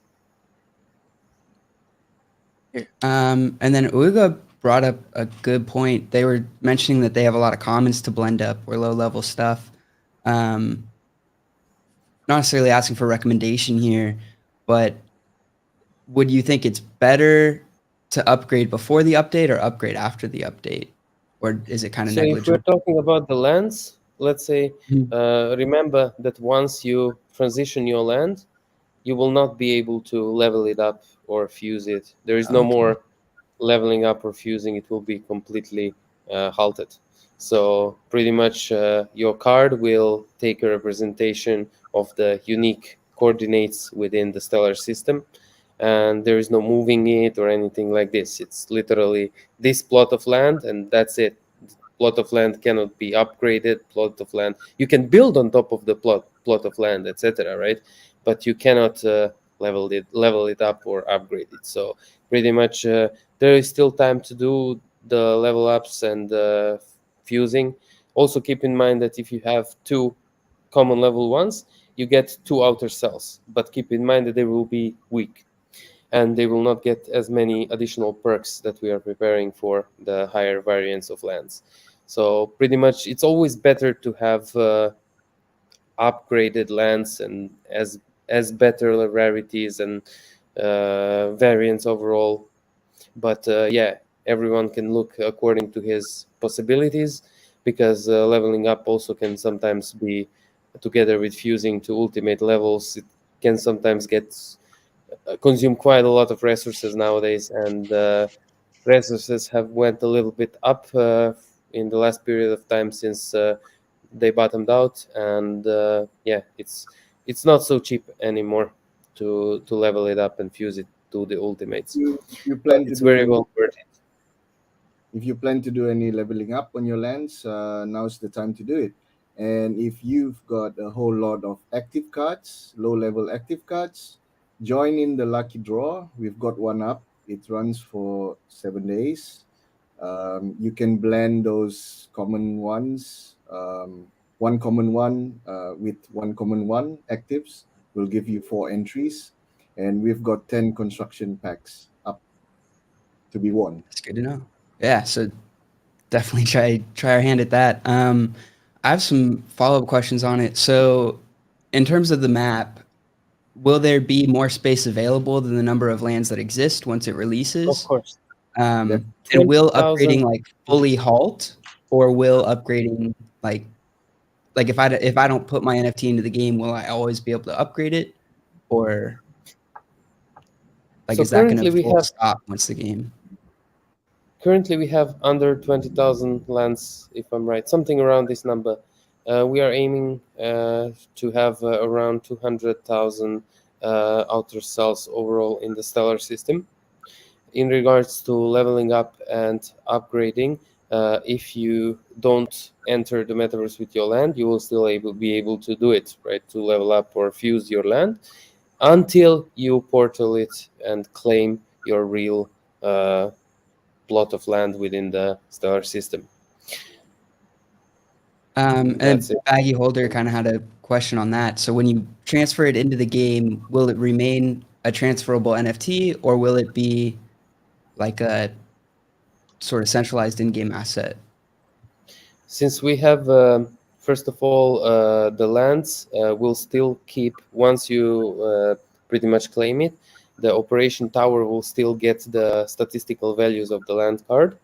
And then Uga brought up a good point. They were mentioning that they have a lot of commons to blend up or low level stuff. Not necessarily asking for a recommendation here, but would you think it's better to upgrade before the update or upgrade after the update? Or is it kind of So if we're negligible? talking about the lands, let's say, remember that once you transition your land, you will not be able to level it up or fuse it. There is no Okay. more leveling up or fusing. It will be completely halted. So pretty much your card will take a representation of the unique coordinates within the stellar system, and there is no moving it or anything like this. It's literally this plot of land, and that's it. Plot of land cannot be upgraded. Plot of land, you can build on top of the plot of land, etc., right? But you cannot level it up or upgrade it. So pretty much there is still time to do the level ups and fusing. Also keep in mind that if you have 2 common level ones, you get 2 outer cells, but keep in mind that they will be weak and they will not get as many additional perks that we are preparing for the higher variants of lands. So pretty much it's always better to have upgraded lands and as better rarities and variants overall. But yeah, everyone can look according to his possibilities, because leveling up also can sometimes be together with fusing to ultimate levels. It can sometimes consume quite a lot of resources nowadays, and resources have went a little bit up in the last period of time since they bottomed out, and yeah, it's not so cheap anymore to level it up and fuse it to the ultimates. You But plan to it's do very any, well worth it. if you plan to do any leveling up on your lands, now's the time to do it. And if you've got a whole lot of active cards, low level active cards, join in the lucky draw. We've got one up. It runs for 7 days. You can blend those common ones. One common one with one common one actives will give you 4 entries. And we've got 10 construction packs up to be won. That's good to know. Yeah, so definitely try our hand at that. I have some follow-up questions on it. So in terms of the map, will there be more space available than the number of lands that exist once it releases? Of course. And will 20,000 upgrading like fully halt, or will upgrading like if I don't put my NFT into the game, will I always be able to upgrade it, or like So is that going currently to we full have stop once the game? Currently, we have under 20,000 lands, if I'm right, something around this number. We are aiming to have around 200,000 outer cells overall in the stellar system. In regards to leveling up and upgrading, if you don't enter the metaverse with your land, you will still be able to do it, right? To level up or fuse your land until you portal it and claim your real plot of land within the stellar system. And That's it. Baggy Holder kind of had a question on that. So when you transfer it into the game, will it remain a transferable NFT, or will it be like a sort of centralized in-game asset? Since we have, first of all, the lands will still keep, once you pretty much claim it, the operation tower will still get the statistical values of the land card,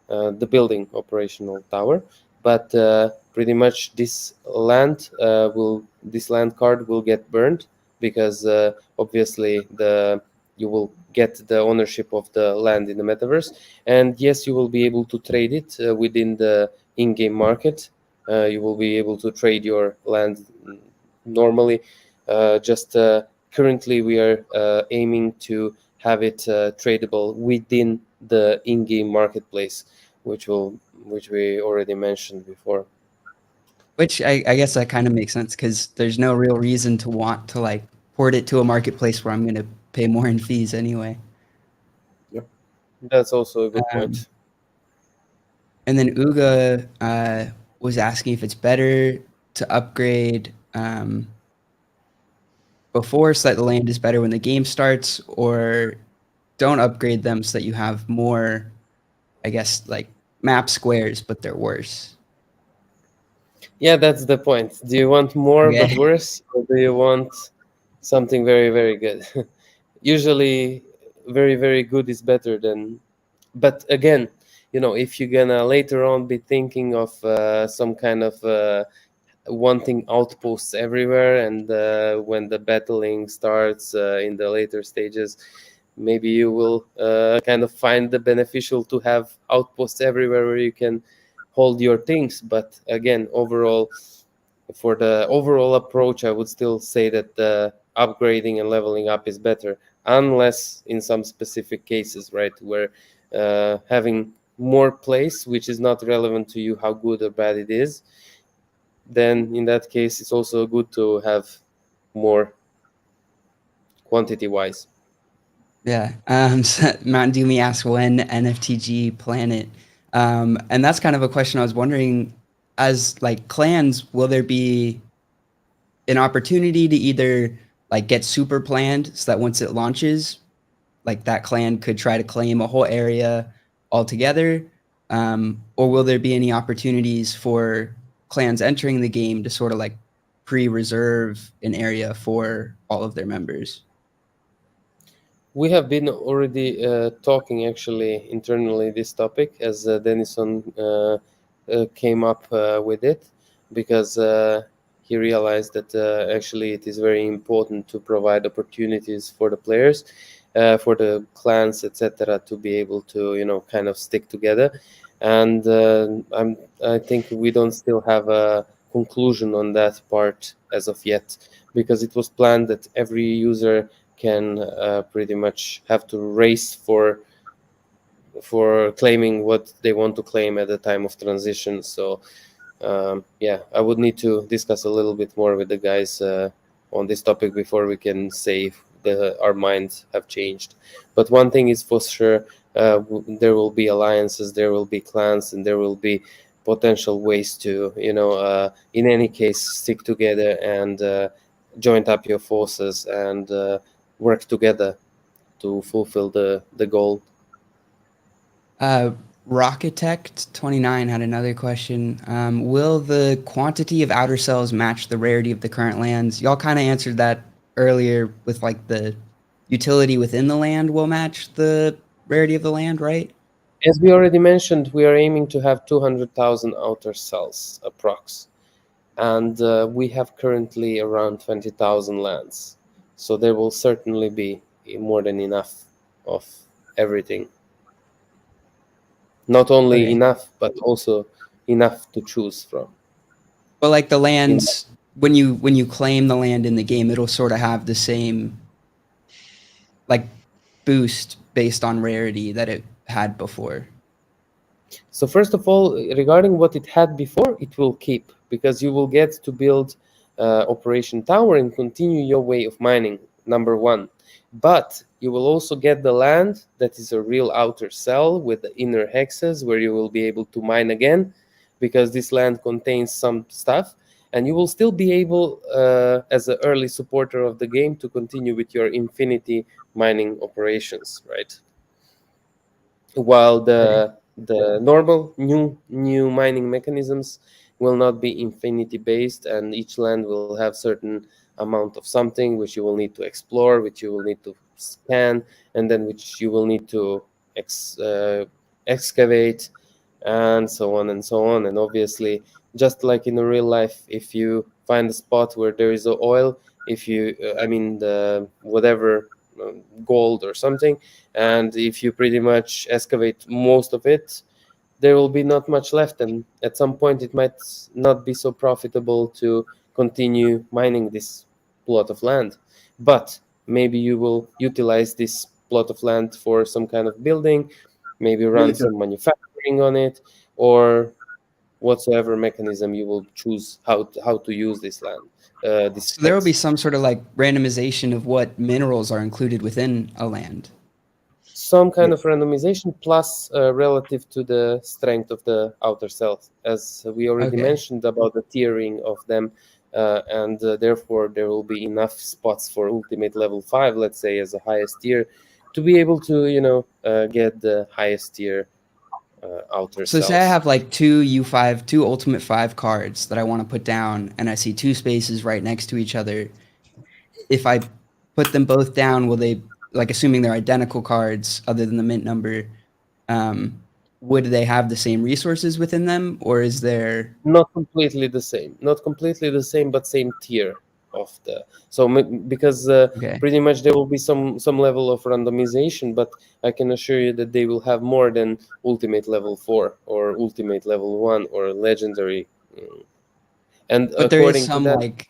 the building operational tower, but pretty much this land card will get burned, because obviously you will get the ownership of the land in the metaverse, and yes, you will be able to trade it within the in-game market. You will be able to trade your land normally. Just currently we are aiming to have it tradable within the in-game marketplace, which we already mentioned before. Which I guess that kind of makes sense, because there's no real reason to want to like port it to a marketplace where I'm going to pay more in fees anyway. That's also a good point. And then Uga was asking if it's better to upgrade before so that the land is better when the game starts, or don't upgrade them so that you have more, I guess, like map squares, but they're worse. Yeah, that's the point. Do you want more but Okay. worse, or do you want something very, very good? Usually, very, very good is better than. But again, if you're gonna later on be thinking of some kind of wanting outposts everywhere, and when the battling starts in the later stages, maybe you will kind of find the beneficial to have outposts everywhere where you can hold your things. But again, overall, for the overall approach, I would still say that the upgrading and leveling up is better, unless in some specific cases, right, where having more place, which is not relevant to you how good or bad it is, then in that case it's also good to have more quantity wise. Yeah. So Mountain Doomy asked when NFTG Planet. And that's kind of a question I was wondering, as like clans, will there be an opportunity to either like get super planned so that once it launches, like that clan could try to claim a whole area altogether? Or will there be any opportunities for clans entering the game to sort of like pre-reserve an area for all of their members? We have been already talking actually internally this topic, as Denison came up with it, because he realized that actually it is very important to provide opportunities for the players, for the clans, etc., to be able to kind of stick together. And I think we don't still have a conclusion on that part as of yet, because it was planned that every user can pretty much have to race for claiming what they want to claim at the time of transition. So yeah, I would need to discuss a little bit more with the guys on this topic before we can say if our minds have changed. But one thing is for sure, there will be alliances, there will be clans, and there will be potential ways to in any case stick together and join up your forces and work together to fulfill the goal. Rocketect29 had another question. Will the quantity of outer cells match the rarity of the current lands? Y'all kind of answered that earlier with like the utility within the land will match the rarity of the land, right? As we already mentioned, we are aiming to have 200,000 outer cells approx. And we have currently around 20,000 lands. So there will certainly be more than enough of everything. Not only enough, but also enough to choose from. But like the lands, when you claim the land in the game, it'll sort of have the same like boost based on rarity that it had before. So first of all, regarding what it had before, it will keep, because you will get to build Operation Tower and continue your way of mining, number one. But you will also get the land that is a real outer cell with the inner hexes where you will be able to mine again, because this land contains some stuff. And you will still be able, as an early supporter of the game, to continue with your infinity mining operations, right? While the normal new mining mechanisms will not be infinity based, and each land will have certain amount of something which you will need to explore, which you will need to scan, and then which you will need to excavate, and so on and so on. And obviously, just like in a real life, if you find a spot where there is oil, if you the whatever gold or something, and if you pretty much excavate most of it, there will be not much left, and at some point it might not be so profitable to continue mining this plot of land. But maybe you will utilize this plot of land for some kind of building, maybe run some manufacturing on it, or whatsoever mechanism you will choose how to use this land. So there will be some sort of like randomization of what minerals are included within a land. some kind of randomization plus relative to the strength of the outer cells, as we already Okay. mentioned about the tiering of them, and therefore there will be enough spots for ultimate level 5, let's say, as the highest tier, to be able to get the highest tier outer So cells. say I have like two U5, two Ultimate 5 cards that I want to put down, and I see two spaces right next to each other. If I put them both down, will they, like assuming they're identical cards other than the mint number, would they have the same resources within them, or is there... Not completely the same, but same tier of the. So because Okay. pretty much there will be some level of randomization, but I can assure you that they will have more than ultimate level 4 or ultimate level 1 or legendary. And But there is according to some that,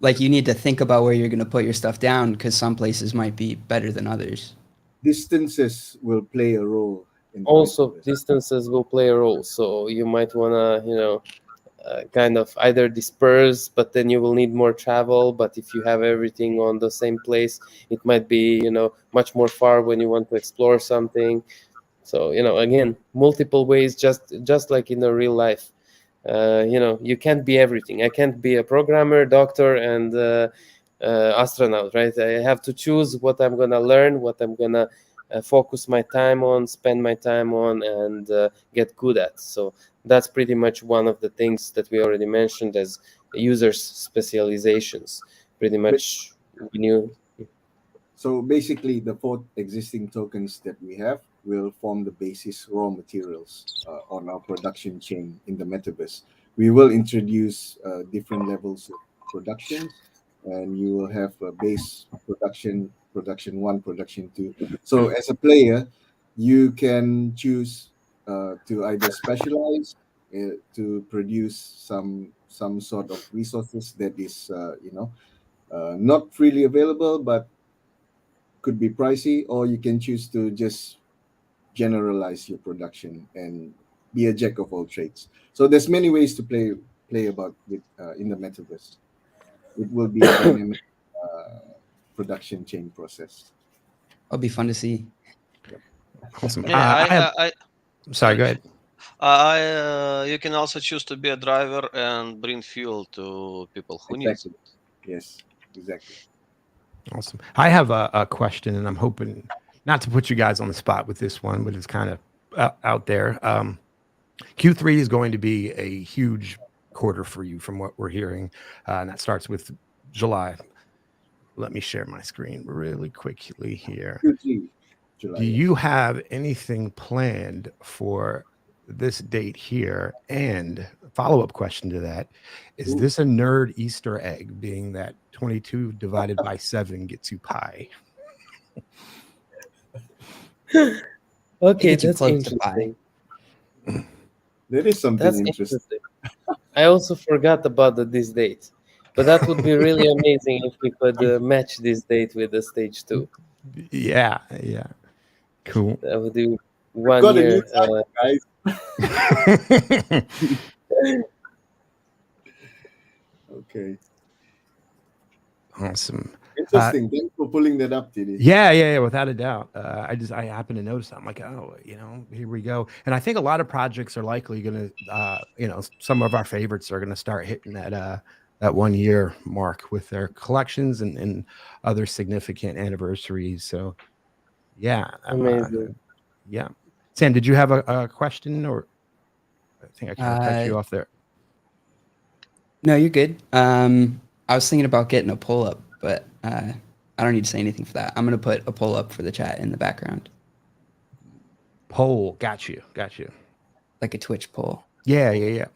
like you need to think about where you're going to put your stuff down, because some places might be better than others. Distances will play a role in the also metaverse. distances will play a role. So you might wanna kind of either disperse, but then you will need more travel. But if you have everything on the same place, it might be much more far when you want to explore something. So again, multiple ways, just like in a real life. You can't be everything. I can't be a programmer, doctor, and astronaut, right? I have to choose what I'm gonna learn, what I'm gonna focus my time on, spend my time on, and get good at. So that's pretty much one of the things that we already mentioned as users specializations. Pretty much new. So basically, the 4 existing tokens that we have will form the basis raw materials on our production chain in the metaverse. We will introduce different levels of productions, and you will have a base production, production 1, production 2. So as a player, you can choose to either specialize to produce some sort of resources that is not freely available, but could be pricey, or you can choose to just generalize your production and be a jack of all trades. So there's many ways to play about with in the metaverse. It will be a dynamic production chain process. That'll be fun to see. Awesome. Yeah, Sorry, go ahead. You can also choose to be a driver and bring fuel to people who need it. Yes, exactly. Awesome. I have a question, and I'm hoping not to put you guys on the spot with this one, but it's kind of out there. Q3 is going to be a huge quarter for you from what we're hearing, and that starts with July. Let me share my screen really quickly here. Q3, July. Do you have anything planned for this date here? And follow-up question to that, is this a nerd Easter egg, being that 22 divided by 7 gets you pi? Okay, Get you that's close to pi. interesting. There is something That's interesting. I also forgot about this date, but that would be really amazing if we could match this date with the stage 2. Yeah, cool. That would do 1 got year. a new guys. Okay. Awesome. Interesting. Thanks for pulling that up, TD. Yeah, without a doubt. I happen to notice that. I'm like, oh, here we go. And I think a lot of projects are likely going to, some of our favorites are going to start hitting that 1 year mark with their collections and other significant anniversaries. So, yeah, Amazing. Yeah. Sam, did you have a question, or I think I kind of cut you off there? No, you're good. I was thinking about getting a pull up, but I don't need to say anything for that. I'm going to put a pull up for the chat in the background. Poll. Got you. Like a Twitch poll. Yeah.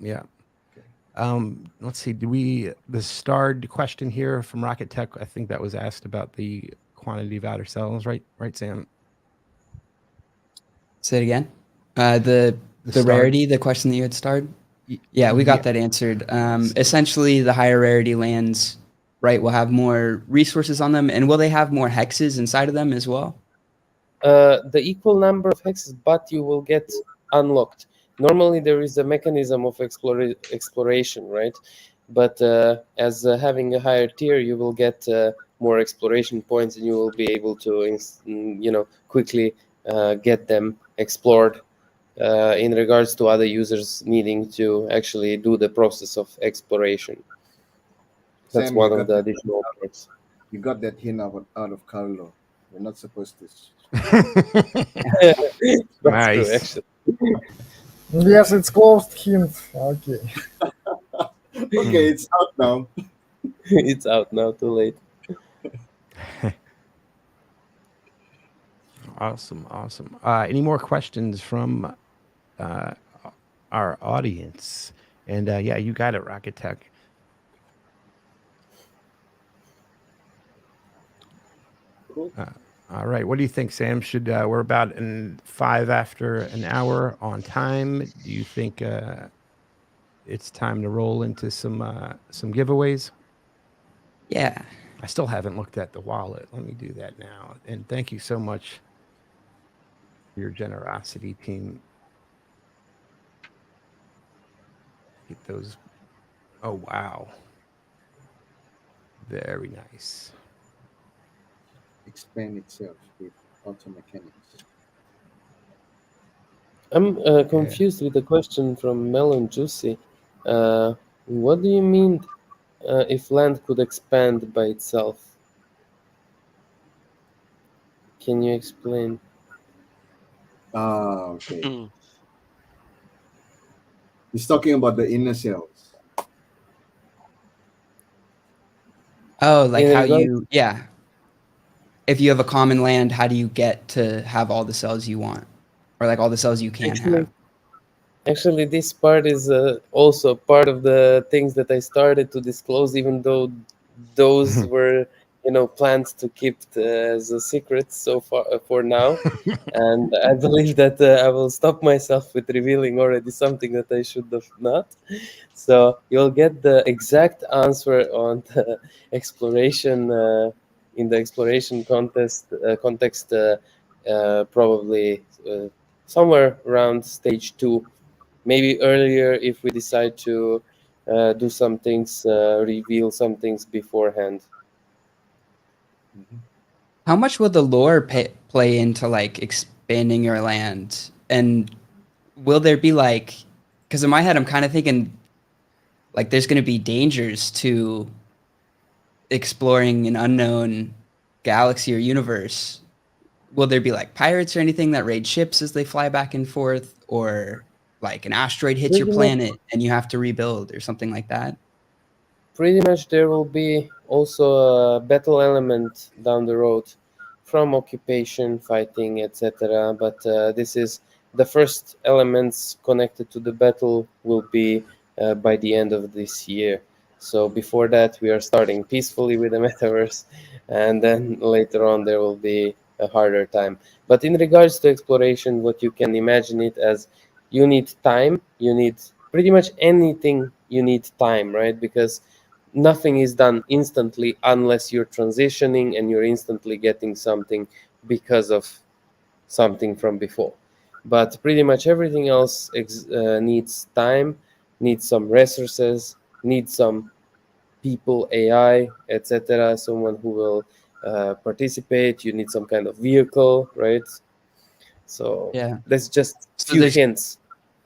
Let's see. The starred question here from Rocket Tech, I think that was asked about the quantity of outer cells, right, Sam? Say it again. The rarity, the question that you had starred. Yeah, we got that answered. Essentially, the higher rarity lands, right, will have more resources on them, and will they have more hexes inside of them as well? The equal number of hexes, but you will get unlocked. Normally, there is a mechanism of exploration, right? But as having a higher tier, you will get more exploration points, and you will be able to, quickly get them explored in regards to other users needing to actually do the process of exploration. That's Sam, one of the additional parts. you got that hint out of Carlo. You're not supposed to. That's true, Nice. actually. Yes, it's closed hint. Okay. Okay, it's out now. It's out now, too late. Awesome. Any more questions from our audience? And yeah, you got it, Rocket Tech. Cool. All right. What do you think, Sam? Should we're about in 5 after an hour on time? Do you think it's time to roll into some giveaways? Yeah. I still haven't looked at the wallet. Let me do that now. And thank you so much for your generosity, team. Get those. Oh, wow. Very nice. Expand itself with auto mechanics. I'm confused with the question from Melon Juicy. What do you mean if land could expand by itself? Can you explain? Ah, okay. He's talking about the inner cells. Oh, like In how regards- you, yeah. If you have a common land, how do you get to have all the cells you want? Or like all the cells you can have? Actually, this part is also part of the things that I started to disclose, even though those were, planned to keep as a secret so far for now. And I believe that I will stop myself with revealing already something that I should have not. So you'll get the exact answer on the exploration in the exploration context probably somewhere around stage 2. Maybe earlier if we decide to do some things, reveal some things beforehand. How much will the lore play into like expanding your land? And will there be like, because in my head, I'm kind of thinking like there's going to be dangers to exploring an unknown galaxy or universe. Will there be like pirates or anything that raid ships as they fly back and forth, or like an asteroid hits your Pretty much- planet and you have to rebuild or something like that? Pretty much there will be also a battle element down the road from occupation, fighting, etc. But this is the first elements connected to the battle will be by the end of this year. So before that, we are starting peacefully with the metaverse, and then later on there will be a harder time. But in regards to exploration, what you can imagine it as, you need time, you need pretty much anything, you need time, right? Because nothing is done instantly unless you're transitioning and you're instantly getting something because of something from before. But pretty much everything else needs time, needs some resources, needs some people, AI, etc. Someone who will participate. You need some kind of vehicle, right? So Yeah. that's just So few there's- hints,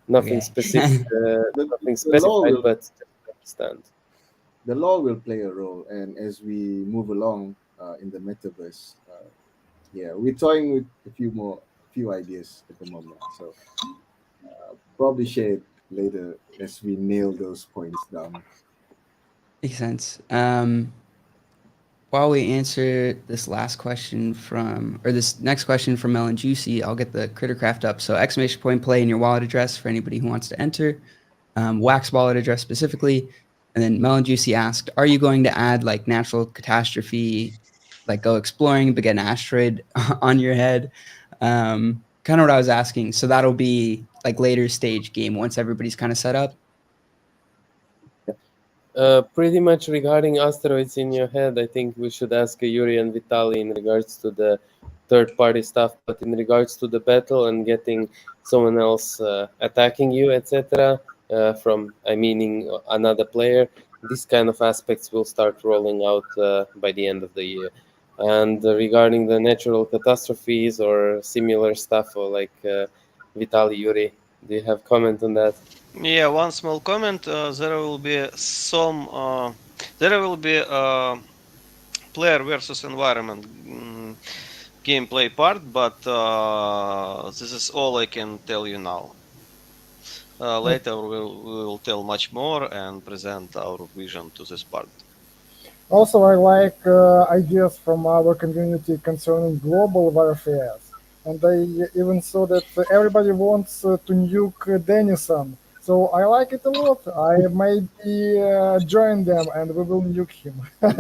nothing Okay. specific, nothing specified, but just understand. The law will play a role, and as we move along in the metaverse, yeah, we're toying with a few ideas at the moment. So probably share it later as we nail those points down. Makes sense. While we answer this last question or this next question from Melon Juicy, I'll get the Crittercraft up. So exclamation point play in your wallet address for anybody who wants to enter. Wax wallet address specifically. And then Melon Juicy asked, are you going to add like natural catastrophe, like go exploring, but get an asteroid on your head? Kind of what I was asking. So that'll be like later stage game once everybody's kind of set up. Pretty much regarding asteroids in your head, I think we should ask Yuri and Vitali in regards to the third-party stuff. But in regards to the battle and getting someone else attacking you, etc., meaning another player, these kind of aspects will start rolling out by the end of the year. And regarding the natural catastrophes or similar stuff, or like Vitaly, Yuri, do you have comment on that? Yeah, one small comment. There will be some. There will be player versus environment gameplay part, but this is all I can tell you now. Later we will tell much more and present our vision to this part. Also, I like ideas from our community concerning global warfare. And I even saw that everybody wants to nuke Denison. So I like it a lot. I maybe join them and we will nuke him.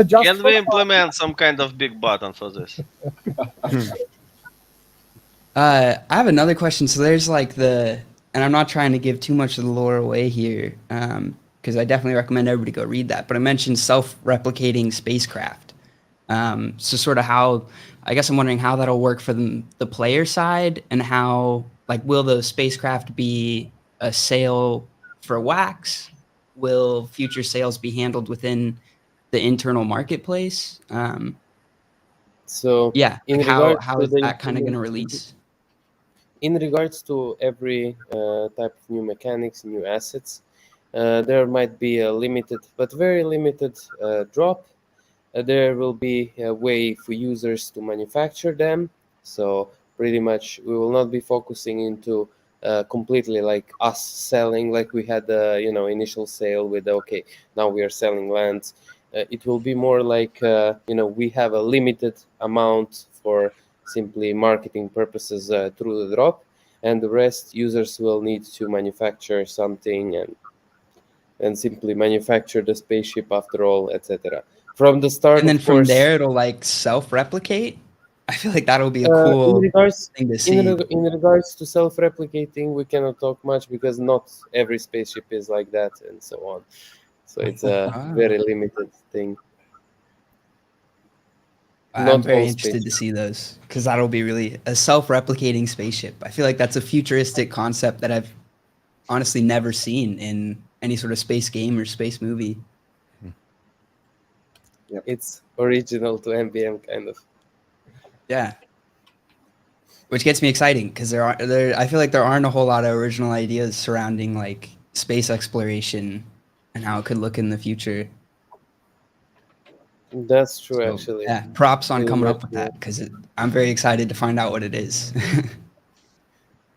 Just Can for we fun. implement some kind of big button for this? I have another question. So there's like and I'm not trying to give too much of the lore away here, because I definitely recommend everybody go read that. But I mentioned self-replicating spacecraft. So sort of how, I guess I'm wondering how that'll work for the player side, and how, like, will the spacecraft be a sale for wax? Will future sales be handled within the internal marketplace? So Yeah, in like regards how to is the that kind of going to release? in regards to every type of new mechanics, new assets, there might be a limited, but very limited drop. There will be a way for users to manufacture them. So pretty much we will not be focusing into completely like us selling, like we had the initial sale with okay, now we are selling lands. It will be more like we have a limited amount for simply marketing purposes through the drop, and the rest users will need to manufacture something and simply manufacture the spaceship after all, etc. From the start, And then of from course, there, it'll like self-replicate. I feel like that'll be a in cool regards thing to see. in regards to self-replicating, we cannot talk much because not every spaceship is like that, and so on. So it's a Ah. very limited thing. I'm Not very all interested to spaceships. see those, because that'll be really a self-replicating spaceship. I feel like that's a futuristic concept that I've honestly never seen in any sort of space game or space movie. It's original to MBM, kind of. Yeah, which gets me exciting because I feel like there aren't a whole lot of original ideas surrounding like space exploration and how it could look in the future. That's true, So actually. yeah, props on Pretty coming much. up with that, because I'm very excited to find out what it is.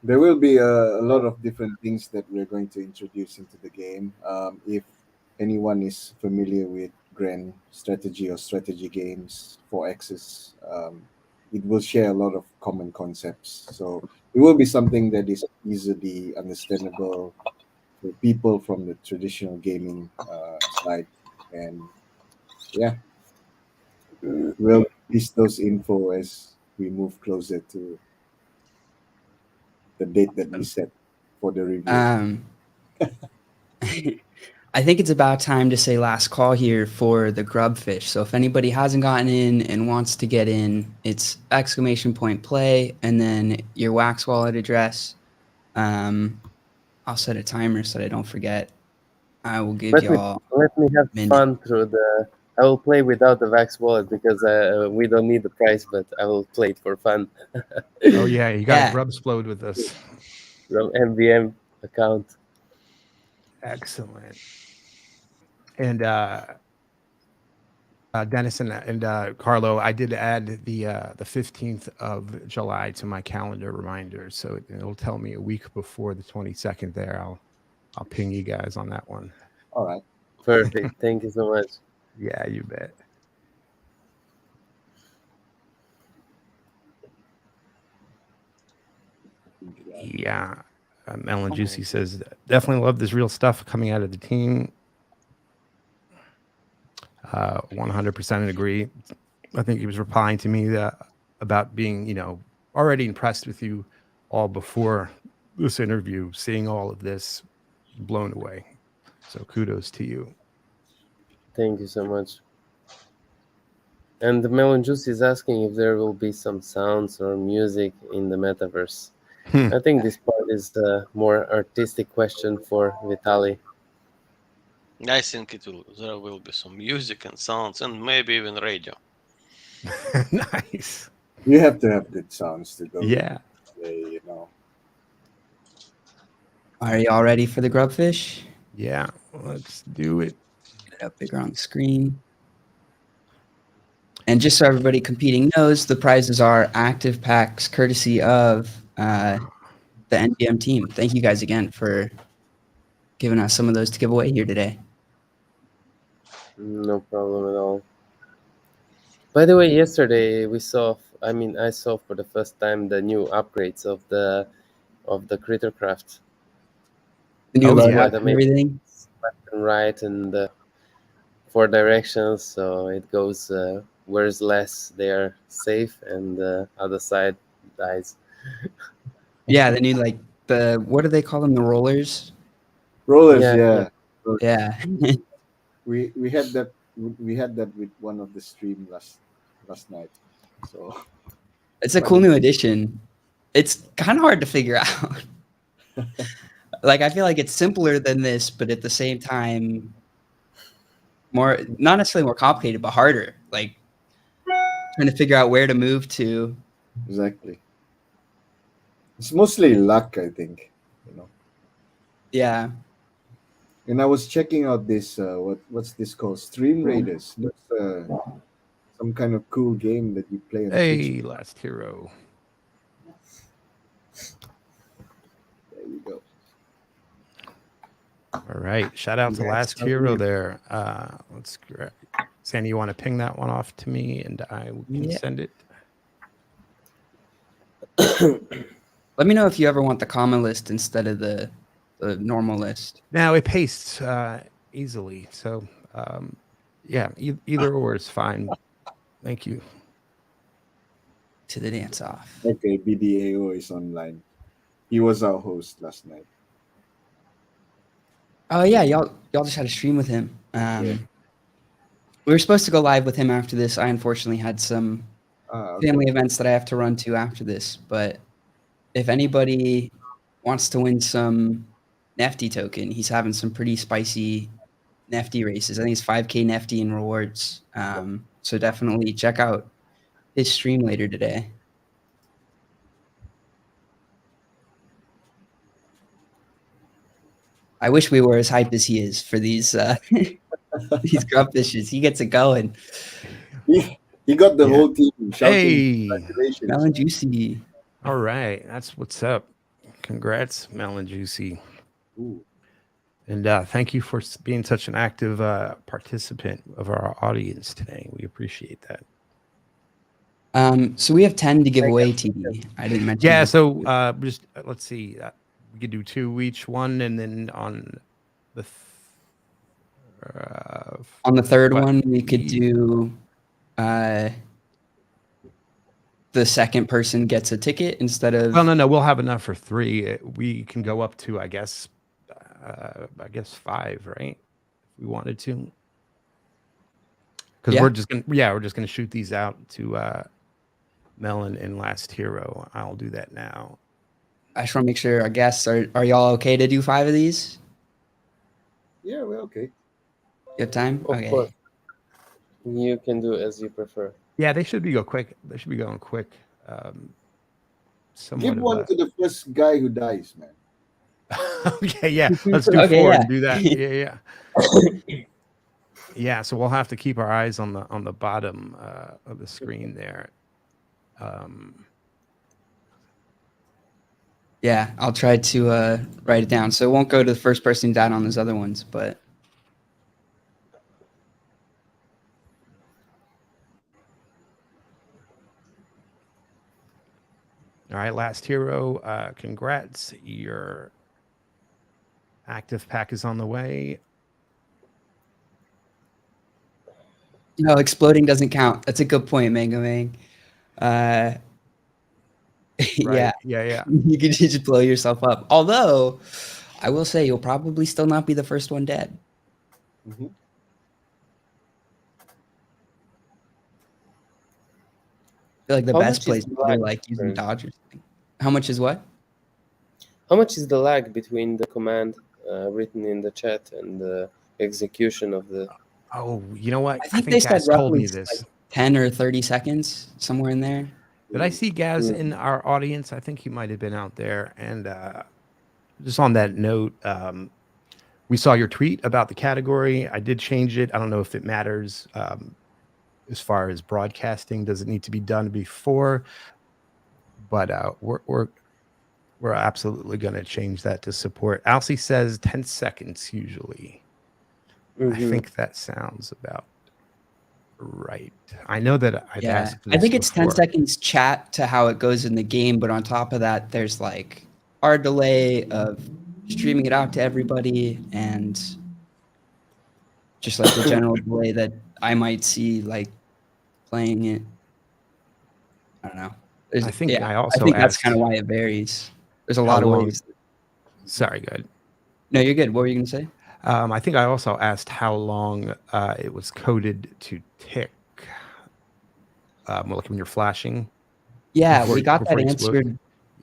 There will be a lot of different things that we're going to introduce into the game. If anyone is familiar with grand strategy or strategy games for Axis, it will share a lot of common concepts. So it will be something that is easily understandable for people from the traditional gaming side. And yeah, we'll release those info as we move closer to the date that we set for the review. um, I think it's about time to say last call here for the grubfish. So if anybody hasn't gotten in and wants to get in, it's !play and then your Wax wallet address. I'll set a timer so that I don't forget. I will give Let me y'all let me have a minute. fun through the. I will play without the Vax wallet because we don't need the price, but I will play it for fun. Oh yeah, you got Yeah. to grubsplode with us. From MVM account. Excellent. And Dennison and Carlo, I did add the 15th of July to my calendar reminder, so it'll tell me a week before the 22nd. There, I'll ping you guys on that one. All right. Perfect. Thank you so much. Yeah, you bet. Yeah, Melon Juicy says definitely love this real stuff coming out of the team. 100% agree. I think he was replying to me about being, already impressed with you all before this interview, seeing all of this, blown away. So kudos to you. Thank you so much. And the Melon Juice is asking if there will be some sounds or music in the metaverse. I think this part is a more artistic question for Vitaly. I think there will be some music and sounds and maybe even radio. Nice. You have to have good sounds to go. Yeah. You know. Are you all ready for the grubfish? Yeah. Let's do it. Get it up bigger on the screen. And just so everybody competing knows, the prizes are active packs courtesy of the NBM team. Thank you guys again for giving us some of those to give away here today. No problem at all. By the way, yesterday I saw for the first time the new upgrades of the Crittercraft. The new logo yeah. and everything. Left and right and 4 directions, so it goes where's less they're safe and the other side dies. Yeah, the new what do they call them? The rollers? Rollers, Yeah, yeah. Yeah. We had that with one of the stream last night. So It's a cool new addition. It's kind of hard to figure out. I feel like it's simpler than this, but at the same time, not necessarily more complicated, but harder. Trying to figure out where to move to. Exactly. It's mostly luck, I think. You know. Yeah. And I was checking out this what's this called? Stream Raiders. That's some kind of cool game that you play on Hey, Twitch. Last Hero. There you go. All right. Shout out to Last Hero there. Let's Sandy, you want to ping that one off to me and I can send it? Let me know if you ever want the common list instead of the normal list. Now it pastes easily. So yeah, either or is fine. Thank you. To the dance off. Okay, BDAO is online. He was our host last night. Oh yeah, y'all just had a stream with him. Yeah. We were supposed to go live with him after this. I unfortunately had some family events that I have to run to after this. But if anybody wants to win some NFT token, he's having some pretty spicy NFT races. I think it's 5K NFT in rewards. So definitely check out his stream later today. I wish we were as hype as he is for these these grubfishes. He gets it going. He got the whole team shouting. Hey, congratulations. Melon Juicy. All right, that's what's up. Congrats, Melon Juicy. Ooh. And thank you for being such an active participant of our audience today. We appreciate that. So we have 10 to give away, TV. I didn't mention. Yeah, that. so just let's see. We could do 2 each one, and then on the third one, we could do the second person gets a ticket instead of. Well, no, we'll have enough for 3. We can go up to, I guess 5, right? If we wanted to, because we're just gonna shoot these out to Melon and Last Hero. I'll do that now. I just want to make sure our guests are y'all okay to do 5 of these? Yeah, we're okay. You have time? Of Okay. course. You can do as you prefer. Yeah, they should be quick. They should be going quick. Give one to the first guy who dies, man. Okay, yeah. Let's do 4 and do that. Yeah. Yeah, so we'll have to keep our eyes on the bottom of the screen there. Yeah, I'll try to write it down. So it won't go to the first person who died on those other ones, but. All right, Last Hero, congrats. Your active pack is on the way. No, exploding doesn't count. That's a good point, Mango Mang. Right. Yeah. Yeah. You could just blow yourself up. Although, I will say you'll probably still not be the first one dead. Mm-hmm. I feel like the How best much place is to the lag like using difference? dodge or something. How much is what? How much is the lag between the command written in the chat and the execution of the? Oh, you know what? I think they said Gas told roughly me this. like 10 or 30 seconds, somewhere in there. Did I see Gaz Yeah. in our audience? I think he might have been out there. And just on that note, we saw your tweet about the category. I did change it. I don't know if it matters as far as broadcasting. Does it need to be done before? But we're absolutely going to change that to support. Alcy says 10 seconds usually. I think that sounds about right. I know that I've asked I think this it's 10 before. seconds chat to how it goes in the game, but on top of that, there's like our delay of streaming it out to everybody and just like the general delay that I might see like playing it. I don't know. I think I I also think that's asked kind of why it varies. There's a how lot of long- ways. Sorry, good. No, you're good. What were you going to say? I think I also asked how long it was coded to tick. Like when you're flashing. Yeah, before- we got that before you explode. answered.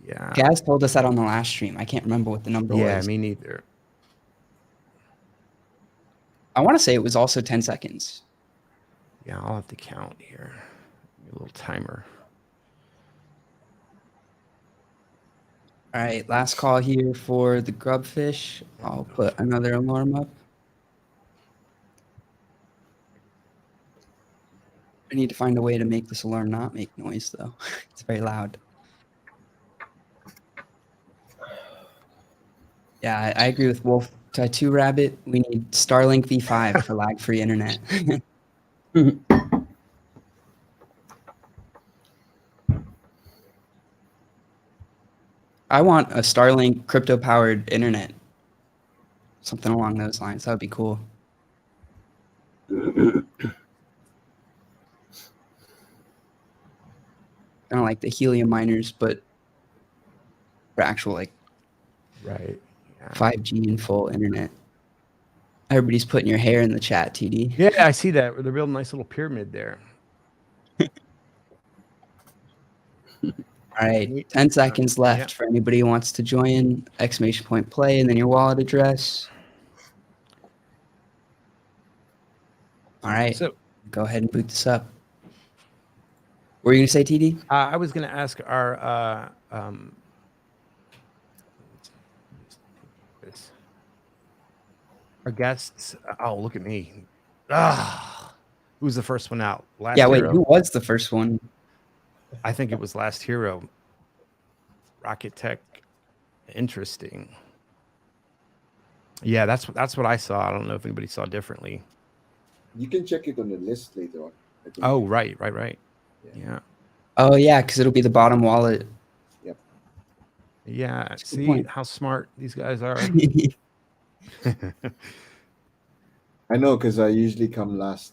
Yeah. Gaz told us that on the last stream. I can't remember what the number Yeah, was. me neither. I want to say it was also 10 seconds. Yeah, I'll have to count here. A little timer. All right, last call here for the grubfish. I'll put another alarm up. I need to find a way to make this alarm not make noise, though. It's very loud. Yeah, I agree with Wolf. Tattoo Rabbit, we need Starlink V5 for lag-free internet. I want a Starlink crypto-powered internet. Something along those lines. That would be cool. Kind of like the helium miners, but for actual like Right. Yeah. 5G and full internet. Everybody's putting your hair in the chat, TD. Yeah, I see that. They're building a nice little pyramid there. All right, 10 seconds left for anybody who wants to join. Exclamation point play and then your wallet address. All right, So go ahead and boot this up. What were you going to say, TD? I was going to ask our guests. Oh, look at me. Who's the first one out? Last Yeah, wait, Hero. who was the first one? I think it was Last Hero. Rocket Tech. Interesting. Yeah, that's what I saw. I don't know if anybody saw differently. You can check it on the list later on. I think. Oh, right. Yeah. Oh, yeah, because it'll be the bottom wallet. Yeah. a good See point. how smart these guys are. I know, because I usually come last.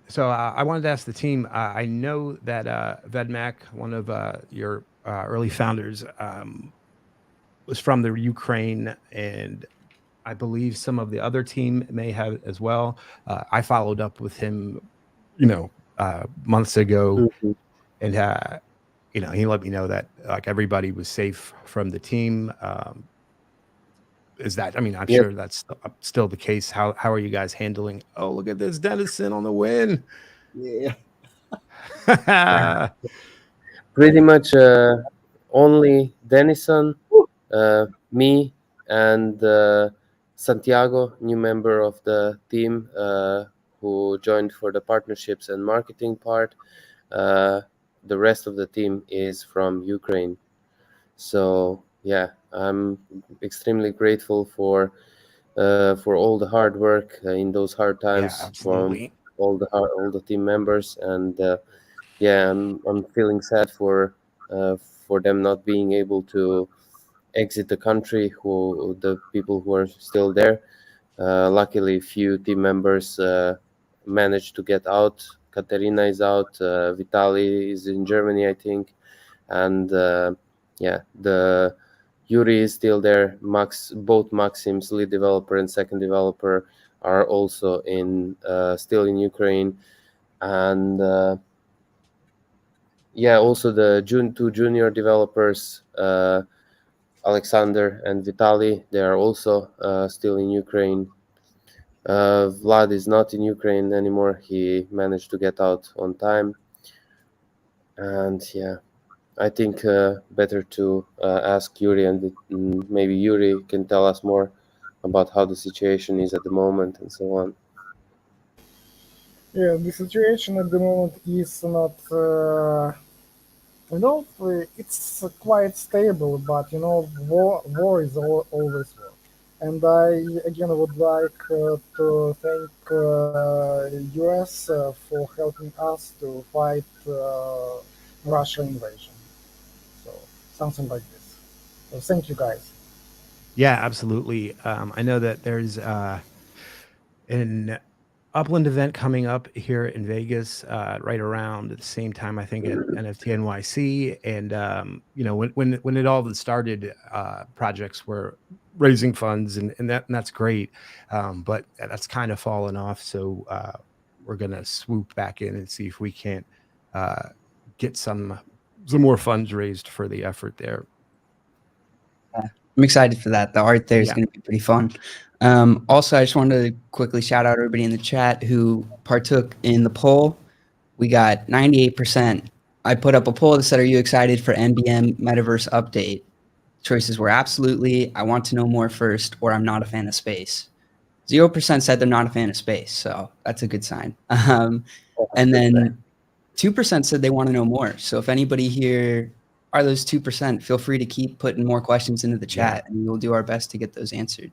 So I wanted to ask the team. I know that Vedmak, one of your early founders, was from the Ukraine, and I believe some of the other team may have as well. I followed up with him, months ago, and he let me know that like everybody was safe from the team. Is that? I mean, I'm sure that's still the case. How are you guys handling? Oh, look at this, Dennison on the win. Yeah. Pretty much only Denison, me, and Santiago, new member of the team, who joined for the partnerships and marketing part. The rest of the team is from Ukraine. So yeah, I'm extremely grateful for all the hard work in those hard times from all the team members, and I'm feeling sad for them not being able to exit the country. The people who are still there. Luckily, few team members managed to get out. Katerina is out. Vitaly is in Germany, I think, and the Yuri is still there. Both Maxim's lead developer and second developer are also still in Ukraine, and also the two junior developers, Alexander and Vitaly, they are also still in Ukraine. Vlad is not in Ukraine anymore. He managed to get out on time. And yeah, I think better to ask Yuri, and maybe Yuri can tell us more about how the situation is at the moment and so on. Yeah, the situation at the moment is not, it's quite stable, but war is always war. And I again would like to thank US for helping us to fight Russia invasion. So something like this. So thank you guys. Yeah, absolutely. I know that there's an Upland event coming up here in Vegas right around the same time, I think, at NFT NYC. And when it all started, projects were raising funds, and that's great. But that's kind of fallen off. So we're gonna swoop back in and see if we can't get some more funds raised for the effort there. I'm excited for that. The art there is Yeah. going to be pretty fun. Also, I just wanted to quickly shout out everybody in the chat who partook in the poll. We got 98%. I put up a poll that said, "Are you excited for NBM Metaverse update?" Choices were absolutely, "I want to know more first," or "I'm not a fan of space." 0% said they're not a fan of space, so that's a good sign. And then 2% said they want to know more. So if anybody here are those 2%, feel free to keep putting more questions into the chat, and we'll do our best to get those answered.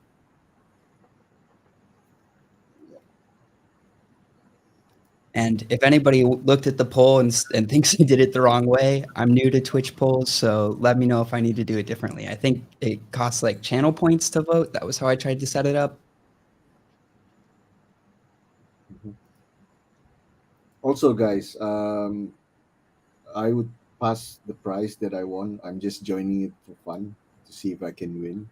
And if anybody looked at the poll and thinks they did it the wrong way, I'm new to Twitch polls, so let me know if I need to do it differently. I think it costs like channel points to vote. That was how I tried to set it up. Also, guys, I would pass the prize that I won. I'm just joining it for fun to see if I can win.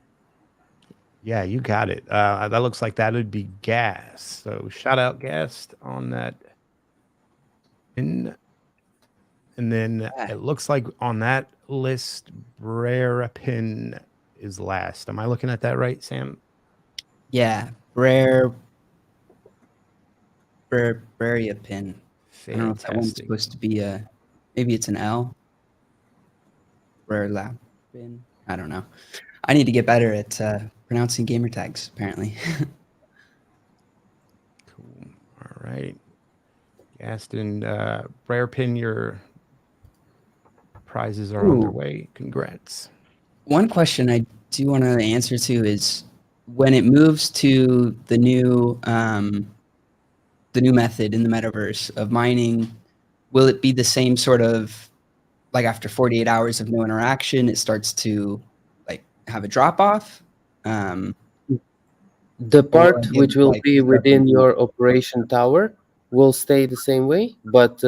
Yeah, you got it. That looks like that would be Gas. So shout out Gas on that. And then it looks like on that list, Brerapin is last. Am I looking at that right, Sam? Yeah, Brerapin. I don't know if that one's Fantastic. supposed to be a, maybe it's an L. Brerapin. I don't know. I need to get better at pronouncing gamer tags, apparently. Cool. All right. Gaston, Brerapin, your prizes are on their way. Congrats. One question I do want to answer to is when it moves to the new method in the metaverse of mining, will it be the same sort of, like after 48 hours of no interaction, it starts to like have a drop off? The part which will like, be within your operation tower will stay the same way, but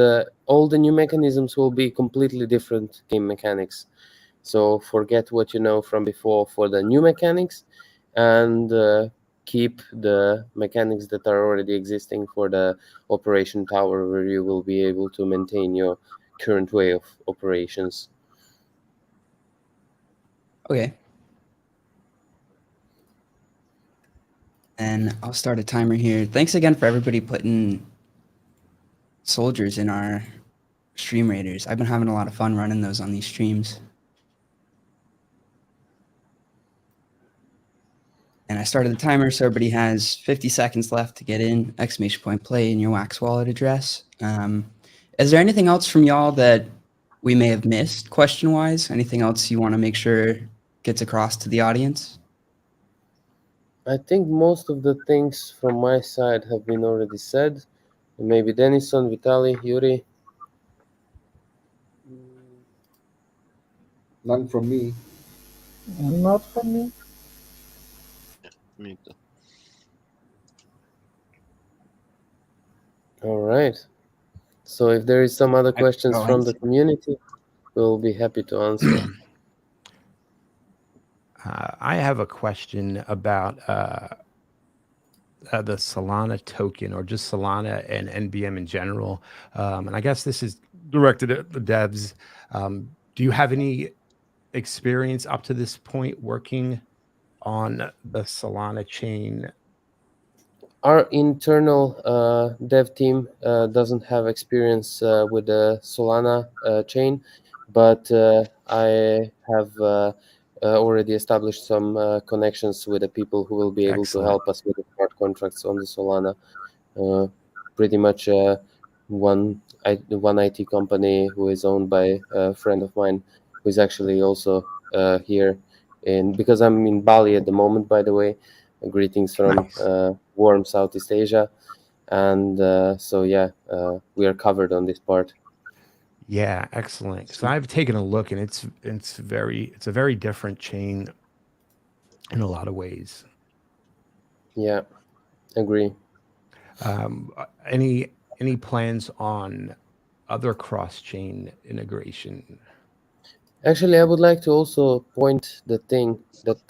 all the new mechanisms will be completely different game mechanics. So forget what you know from before for the new mechanics, and keep the mechanics that are already existing for the operation tower, where you will be able to maintain your current way of operations. Okay. And I'll start a timer here. Thanks again for everybody putting soldiers in our stream raiders. I've been having a lot of fun running those on these streams. And I started the timer, so everybody has 50 seconds left to get in, !play in your Wax wallet address. Is there anything else from y'all that we may have missed question-wise? Anything else you want to make sure gets across to the audience? I think most of the things from my side have been already said. Maybe Denison, Vitaly, Yuri. None from me. Not from me. Me too. All right. So if there is some other questions from the community, we'll be happy to answer. I have a question about the Solana token, or just Solana and NBM in general. And I guess this is directed at the devs. Do you have any experience up to this point working on the Solana chain Our internal dev team doesn't have experience with the Solana chain, but I have already established some connections with the people who will be able to Excellent. help us with the smart contracts on the Solana. Pretty much one IT company who is owned by a friend of mine, who is actually also here because I'm in Bali at the moment, by the way. Greetings from Nice. warm Southeast Asia, and so yeah, we are covered on this part. Yeah, excellent. So I've taken a look, and it's a very different chain in a lot of ways. Yeah, agree. Any plans on other cross chain integration? Actually, I would like to also point the thing that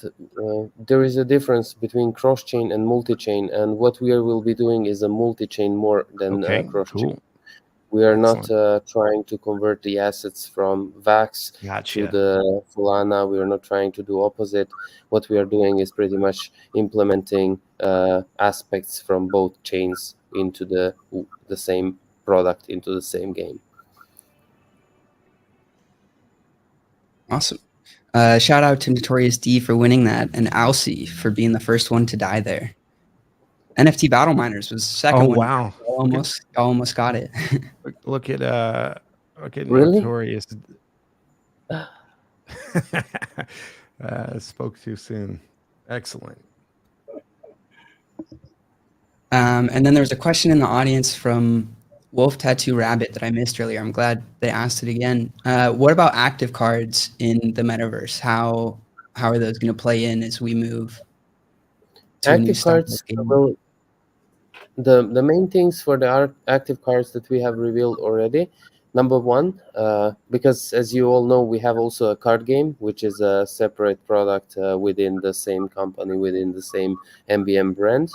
there is a difference between cross-chain and multi-chain, and what we will be doing is a multi-chain more than Okay, cross-chain. cool. We are not Excellent. trying to convert the assets from VAX to Gotcha. the Solana. We are not trying to do opposite. What we are doing is pretty much implementing aspects from both chains into the same product, into the same game. Awesome. Shout out to Notorious D for winning that, and Alcy for being the first one to die there. NFT BattleMiners was the second Oh one. wow! Y'all almost got it. Look at Really? Notorious. Spoke too soon. Excellent. And then there was a question in the audience from Wolf Tattoo Rabbit that I missed earlier. I'm glad they asked it again. What about active cards in the metaverse? How are those going to play in as we move to a new Active style cards game? will the main things for the active cards that we have revealed already. Number one, because as you all know, we have also a card game, which is a separate product within the same company, within the same MBM brand.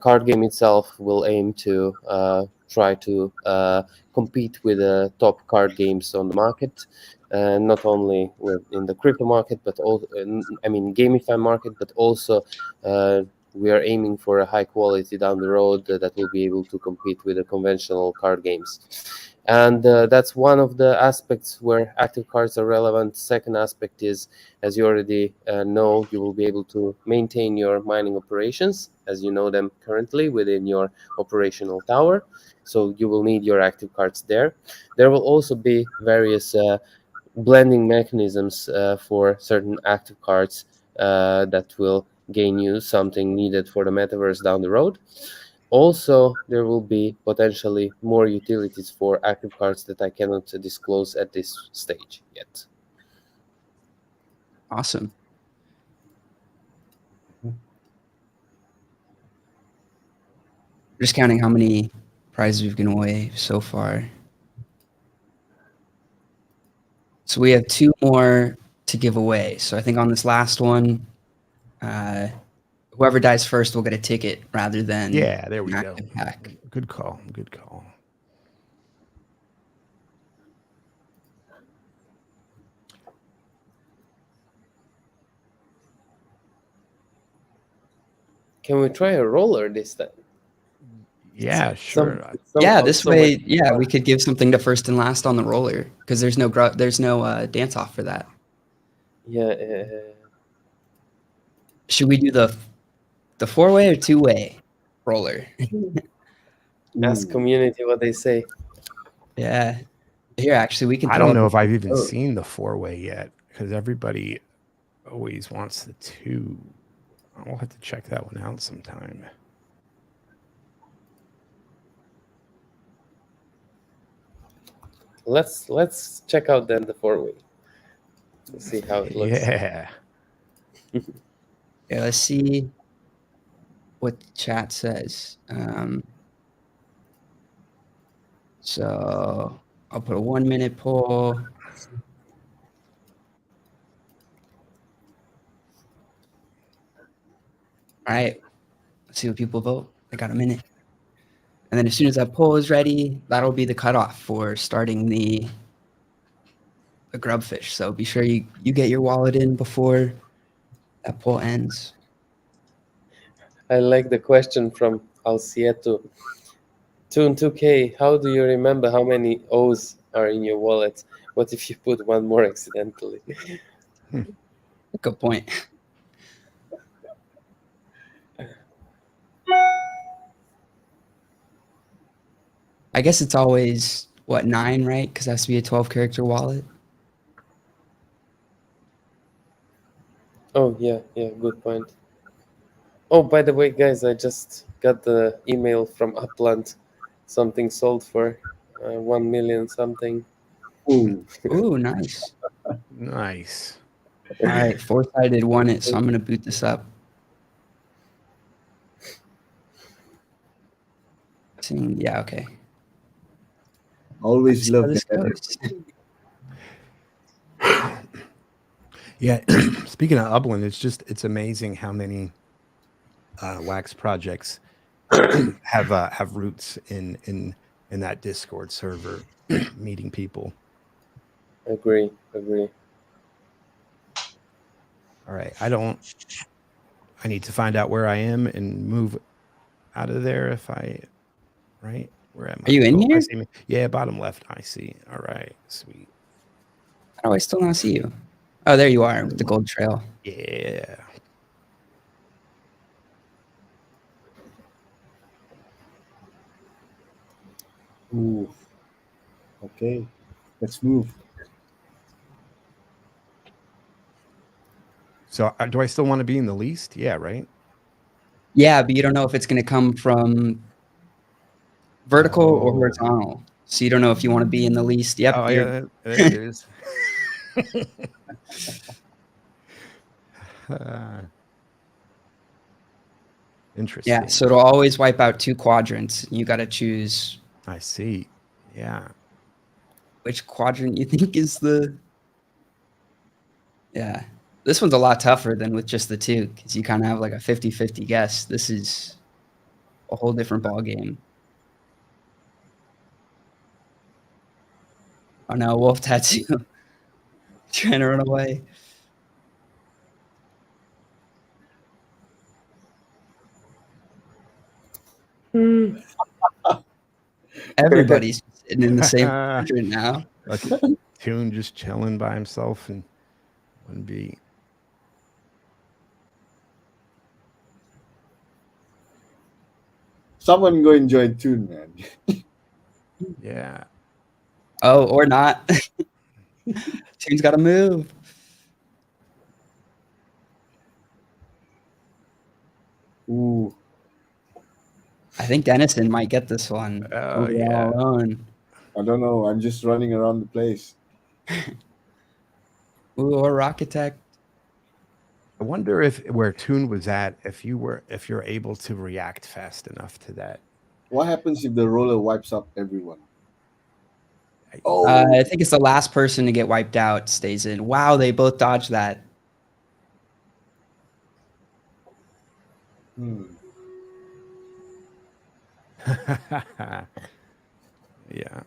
Card game itself will aim to try to compete with the top card games on the market, not only in the crypto market, but also, gamify market, but also we are aiming for a high quality down the road that will be able to compete with the conventional card games. And that's one of the aspects where active cards are relevant. Second aspect is, as you already know, you will be able to maintain your mining operations as you know them currently within your operational tower. So you will need your active cards there. There will also be various blending mechanisms for certain active cards that will gain you something needed for the metaverse down the road. Also, there will be potentially more utilities for active cards that I cannot disclose at this stage yet. Awesome. Just counting how many prizes we've given away so far. So we have 2 more to give away. So I think on this last one, whoever dies first will get a ticket rather than Yeah, there we an go. active pack. Good call. Good call. Can we try a roller this time? Yeah, sure. Yeah, this way, yeah, we could give something to first and last on the roller because there's no dance off for that. Yeah. Should we do the 4-way or 2-way roller? Ask community what they say. Yeah. Here, actually, we can. I don't know if I've even seen the 4-way yet because everybody always wants the 2. I'll have to check that one out sometime. Let's check out then the 4-way. Let's see how it looks. Yeah. Yeah, let's see what the chat says. So I'll put a 1-minute poll. All right, let's see what people vote. I got a minute. And then as soon as that poll is ready, that'll be the cutoff for starting the grubfish. So be sure you get your wallet in before that poll ends. I like the question from Alcieto. Tune 2K, how do you remember how many O's are in your wallet? What if you put one more accidentally? Good point. I guess it's always, what, 9, right? Because it has to be a 12-character wallet. Oh, yeah, good point. Oh, by the way, guys, I just got the email from Upland. Something sold for 1 million something. Ooh, Ooh, nice. Nice. All right, Four-Sided won it, so I'm going to boot this up. Yeah, okay. always See how love this that. goes. Yeah. Speaking of Upland, it's amazing how many wax projects have roots in that Discord server, meeting people. Agree. All right. I need to find out where I am and move out of there right? Where am I? Are you in Oh, I here? see me. Yeah, bottom left. I see. All right. Sweet. How do I still not see you? Oh, there you are with the gold trail. Yeah. Ooh. Okay, let's move. So do I still want to be in the least? Yeah, right? Yeah, but you don't know if it's going to come from vertical or Oh. horizontal. So you don't know if you want to be in the least. Yep. Oh, you're- yeah, there it is. Interesting. Yeah, so it'll always wipe out 2 quadrants. You got to choose I see. Yeah. which quadrant you think is the. Yeah. This one's a lot tougher than with just the 2 because you kind of have like a 50-50 guess. This is a whole different ball game. Oh no, wolf tattoo. Trying to run away. Everybody's sitting in the same quadrant now. Like Tune just chilling by himself and wouldn't be. Someone go enjoy tune, man. Yeah. Oh, or not. Tune's got to move. Ooh, I think Dennison might get this one. Oh, Overall yeah. alone. I don't know. I'm just running around the place. Ooh, or Rocket Tech. I wonder if where Tune was at, if you're able to react fast enough to that. What happens if the roller wipes up everyone? Oh, I think it's the last person to get wiped out stays in. Wow, they both dodged that. Yeah.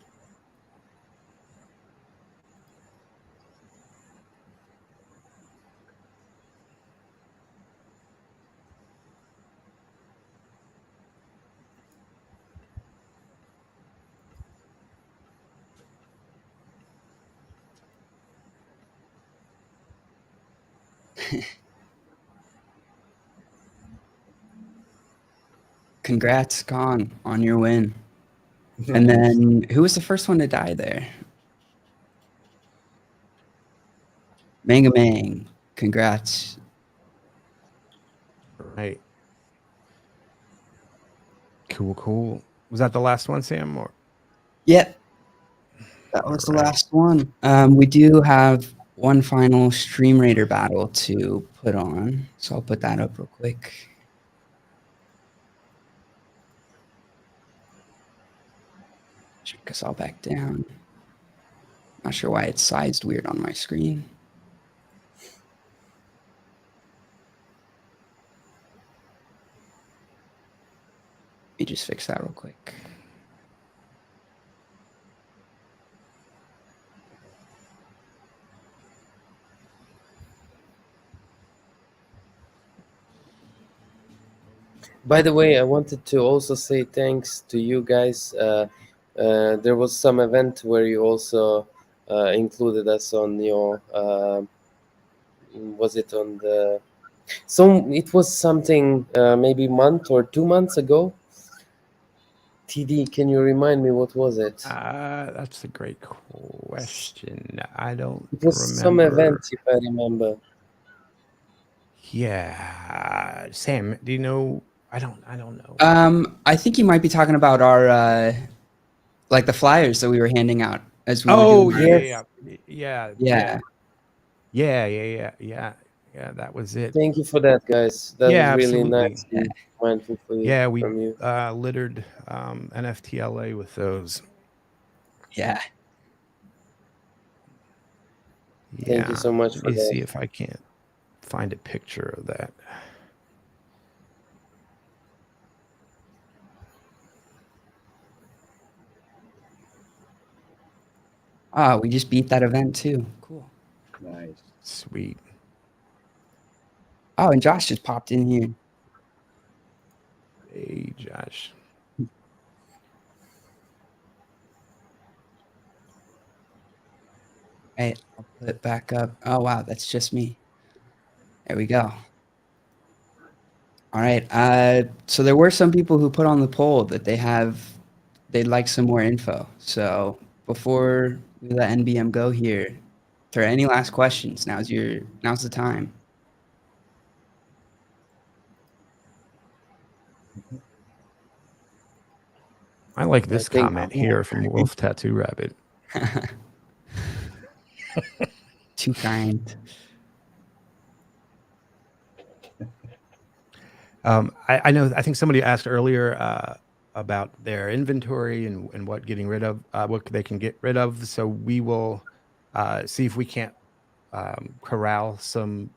Congrats, Kong, on your win. And then who was the first one to die there? Manga Mang. Congrats. Right. Cool. Was that the last one, Sam? Or Yep. That was the Right. last one. We do have one final Stream Raider battle to put on. So I'll put that up real quick. Check us all back down. Not sure why it's sized weird on my screen. Let me just fix that real quick. By the way, I wanted to also say thanks to you guys. There was some event where you also included us on your. Was it on the? So it was something maybe month or 2 months ago. TD, can you remind me what was it? That's a great question. I don't It was some remember. event, if I remember. Yeah, Sam, do you know? I don't know. I think you might be talking about our like the flyers that we were handing out as we were Oh doing. yeah, Yes. yeah. That was it. Thank you for that, guys. That was Yeah, really absolutely. nice and mindful for you, Yeah, we from you. littered NFTLA with those. Yeah. Thank you so much Let for me see that. if I can't find a picture of that. Oh, we just beat that event too. Cool. Nice. Sweet. Oh, and Josh just popped in here. Hey, Josh. Right, I'll put it back up. Oh wow, that's just me. There we go. All right. So there were some people who put on the poll that they'd like some more info. So before we let NBM go here, if there are any last questions, now's the time. I like this think- comment here from Wolf Tattoo Rabbit. Too kind. I know. I think somebody asked earlier about their inventory and what getting rid of, what they can get rid of. So we will see if we can't corral some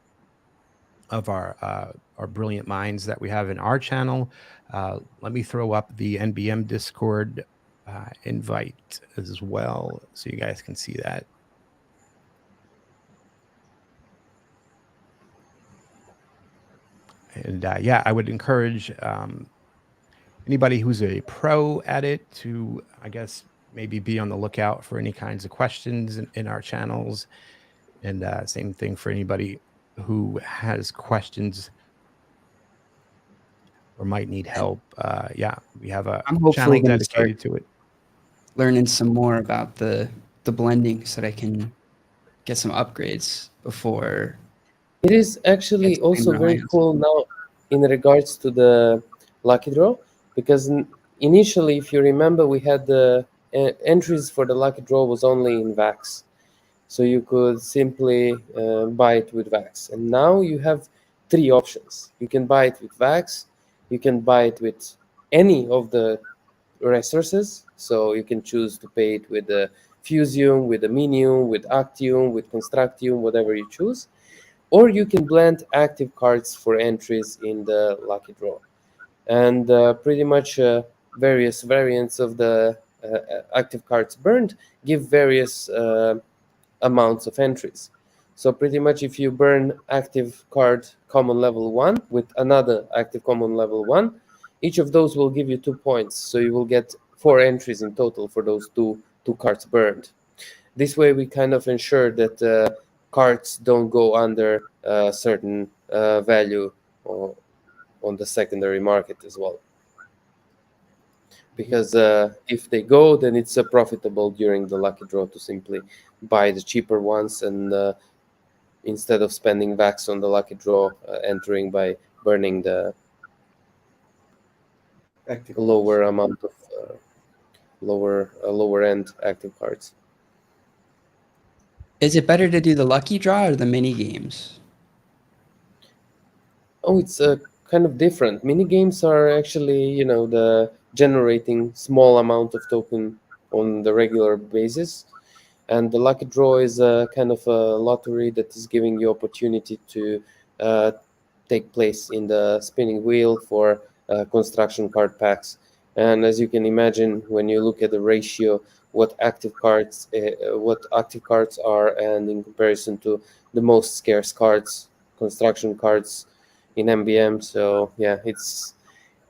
of our brilliant minds that we have in our channel. Let me throw up the NBM Discord invite as well, so you guys can see that. And yeah, I would encourage anybody who's a pro at it to, I guess, maybe be on the lookout for any kinds of questions in our channels. And same thing for anybody who has questions or might need help. Yeah, we have a I'm hopefully channel gonna start dedicated to it. learning some more about the blending so that I can get some upgrades before. It is actually It's also in very lines. cool now in regards to the lucky draw, because initially, if you remember, we had the entries for the lucky draw was only in VAX. So you could simply buy it with VAX. And now you have three options. You can buy it with VAX, you can buy it with any of the resources. So you can choose to pay it with the Fusium, with the Minium, with Actium, with Constructium, whatever you choose. Or you can blend active cards for entries in the lucky draw. And pretty much various variants of the active cards burned give various amounts of entries. So pretty much if you burn active card common level 1 with another active common level 1, each of those will give you 2 points. So you will get 4 entries in total for those two cards burned. This way we kind of ensure that cards don't go under a certain value on the secondary market as well. Because if they go, then it's profitable during the lucky draw to simply buy the cheaper ones, and instead of spending VAX on the lucky draw, entering by burning the Active lower amount of lower end active cards. Is it better to do the lucky draw or the mini games? Oh, it's kind of different. Mini games are actually, the generating small amount of token on the regular basis, and the lucky draw is a kind of a lottery that is giving you opportunity to take place in the spinning wheel for construction card packs. And as you can imagine, when you look at the ratio, what active cards are, and in comparison to the most scarce cards, construction cards in MBM. So yeah,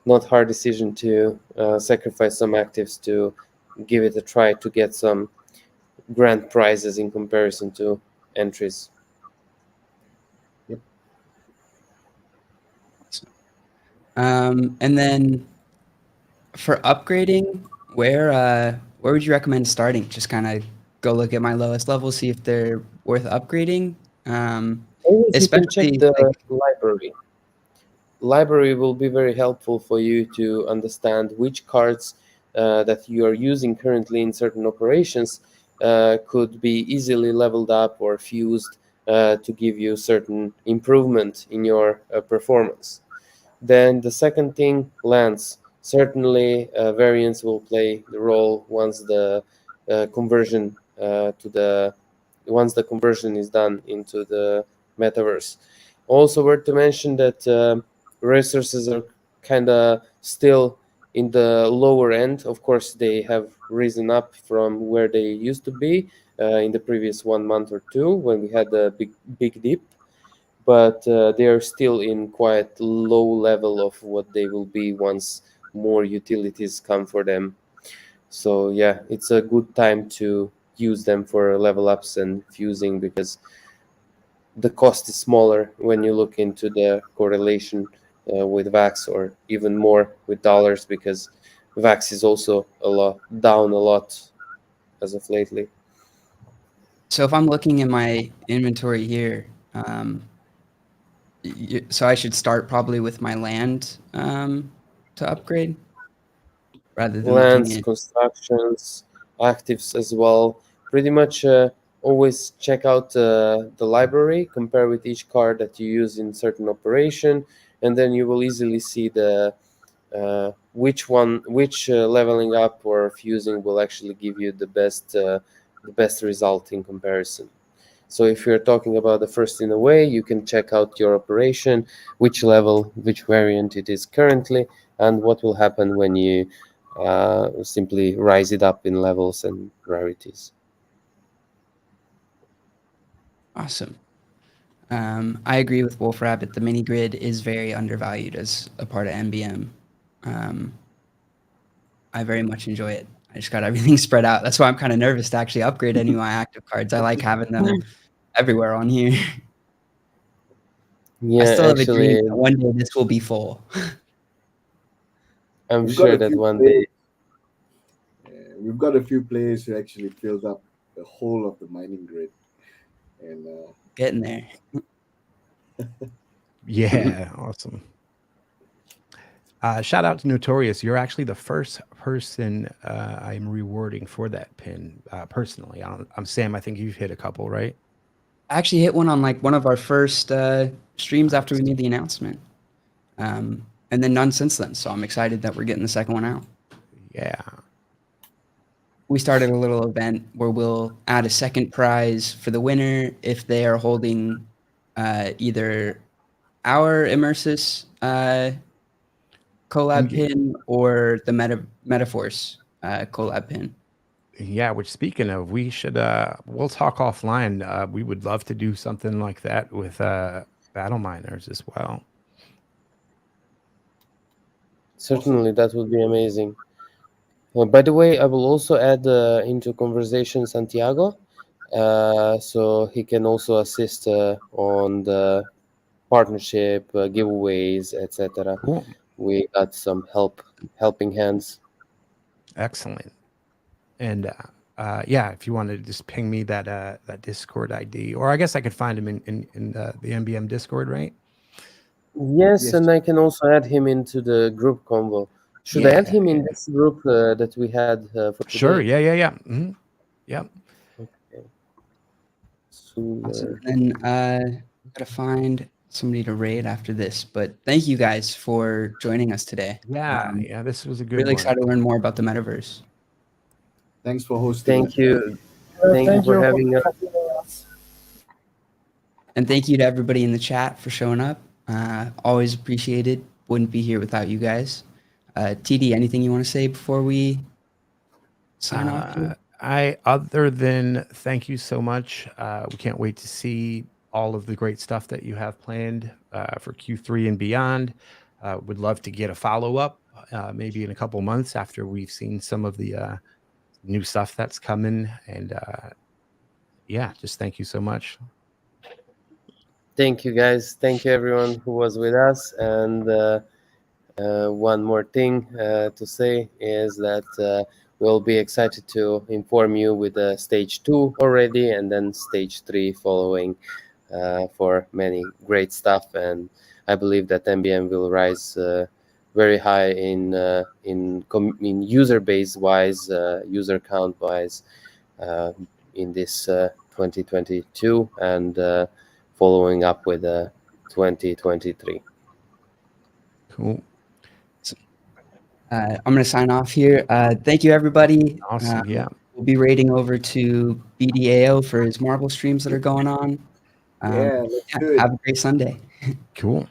not hard decision to sacrifice some actives to give it a try to get some grand prizes in comparison to entries. And then for upgrading, where would you recommend starting? Just kind of go look at my lowest level, see if they're worth upgrading. Always you can check Especially the like library. Library will be very helpful for you to understand which cards that you are using currently in certain operations could be easily leveled up or fused to give you certain improvement in your performance. Then the second thing, lands. Certainly, variance will play the role once the conversion once the conversion is done into the metaverse. Also, worth to mention that resources are kind of still in the lower end. Of course, they have risen up from where they used to be in the previous 1 month or two when we had a big dip, but they are still in quite low level of what they will be once more utilities come for them. So yeah, it's a good time to use them for level ups and fusing because the cost is smaller when you look into the correlation with VAX, or even more with dollars, because VAX is also down a lot as of lately. so if I'm looking in my inventory here, so I should start probably with my land to upgrade rather than looking Lands, at. constructions, actives as well. Pretty much always check out the library, compare with each card that you use in certain operation, and then you will easily see the which leveling up or fusing will actually give you the best result in comparison. So if you're talking about the first in a way, you can check out your operation, which level, which variant it is currently, and what will happen when you simply rise it up in levels and rarities. Awesome. I agree with Wolf Rabbit. The mini grid is very undervalued as a part of MBM. I very much enjoy it. I just got everything spread out. That's why I'm kind of nervous to actually upgrade any of my active cards. I like having them everywhere on here. I Yeah, still have a dream actually, that one day this will be full. I'm We've got sure a that few one players. day. We've got a few players who actually filled up the whole of the mining grid, and Getting there. Yeah, awesome. Shout out to Notorious. You're actually the first person I'm rewarding for that pin personally. I'm Sam. I think you've hit a couple, right? I actually hit one on like one of our first streams after we made the announcement. And then none since then. So I'm excited that we're getting the second one out. Yeah. We started a little event where we'll add a second prize for the winner if they are holding either our Immersus collab pin or the Metaforce collab pin. Yeah, which speaking of, we should we'll talk offline. We would love to do something like that with BattleMiners as well. Certainly, that would be amazing. By the way, I will also add into conversation Santiago, so he can also assist on the partnership, giveaways, etc. Cool. We got some helping hands. Excellent. And yeah, if you want to just ping me that Discord ID, or I guess I could find him in the MBM Discord, right? Yes, and I can also add him into the group convo. Should I add him in this group that we had for today? Sure. Yeah. Mm-hmm. Yep. Okay. Awesome. And gotta find somebody to raid after this. But thank you guys for joining us today. Yeah. This was a good really one. excited to learn more about the metaverse. Thanks for hosting. Thank you. Thank you for having us. And thank you to everybody in the chat for showing up. Always appreciated. Wouldn't be here without you guys. TD, anything you want to say before we sign off here? Other than thank you so much. We can't wait to see all of the great stuff that you have planned for Q3 and beyond. Would love to get a follow-up maybe in a couple months after we've seen some of the new stuff that's coming. And yeah, just thank you so much. Thank you, guys. Thank you, everyone who was with us. And one more thing to say is that we'll be excited to inform you with stage 2 already, and then stage 3 following for many great stuff. And I believe that MBM will rise very high in user base wise, user count wise, in this 2022 and following up with 2023. Cool. I'm going to sign off here. Thank you, everybody. Awesome. Yeah. We'll be raiding over to BDAO for his Marvel streams that are going on. Yeah, let's do it. Have a great Sunday. Cool.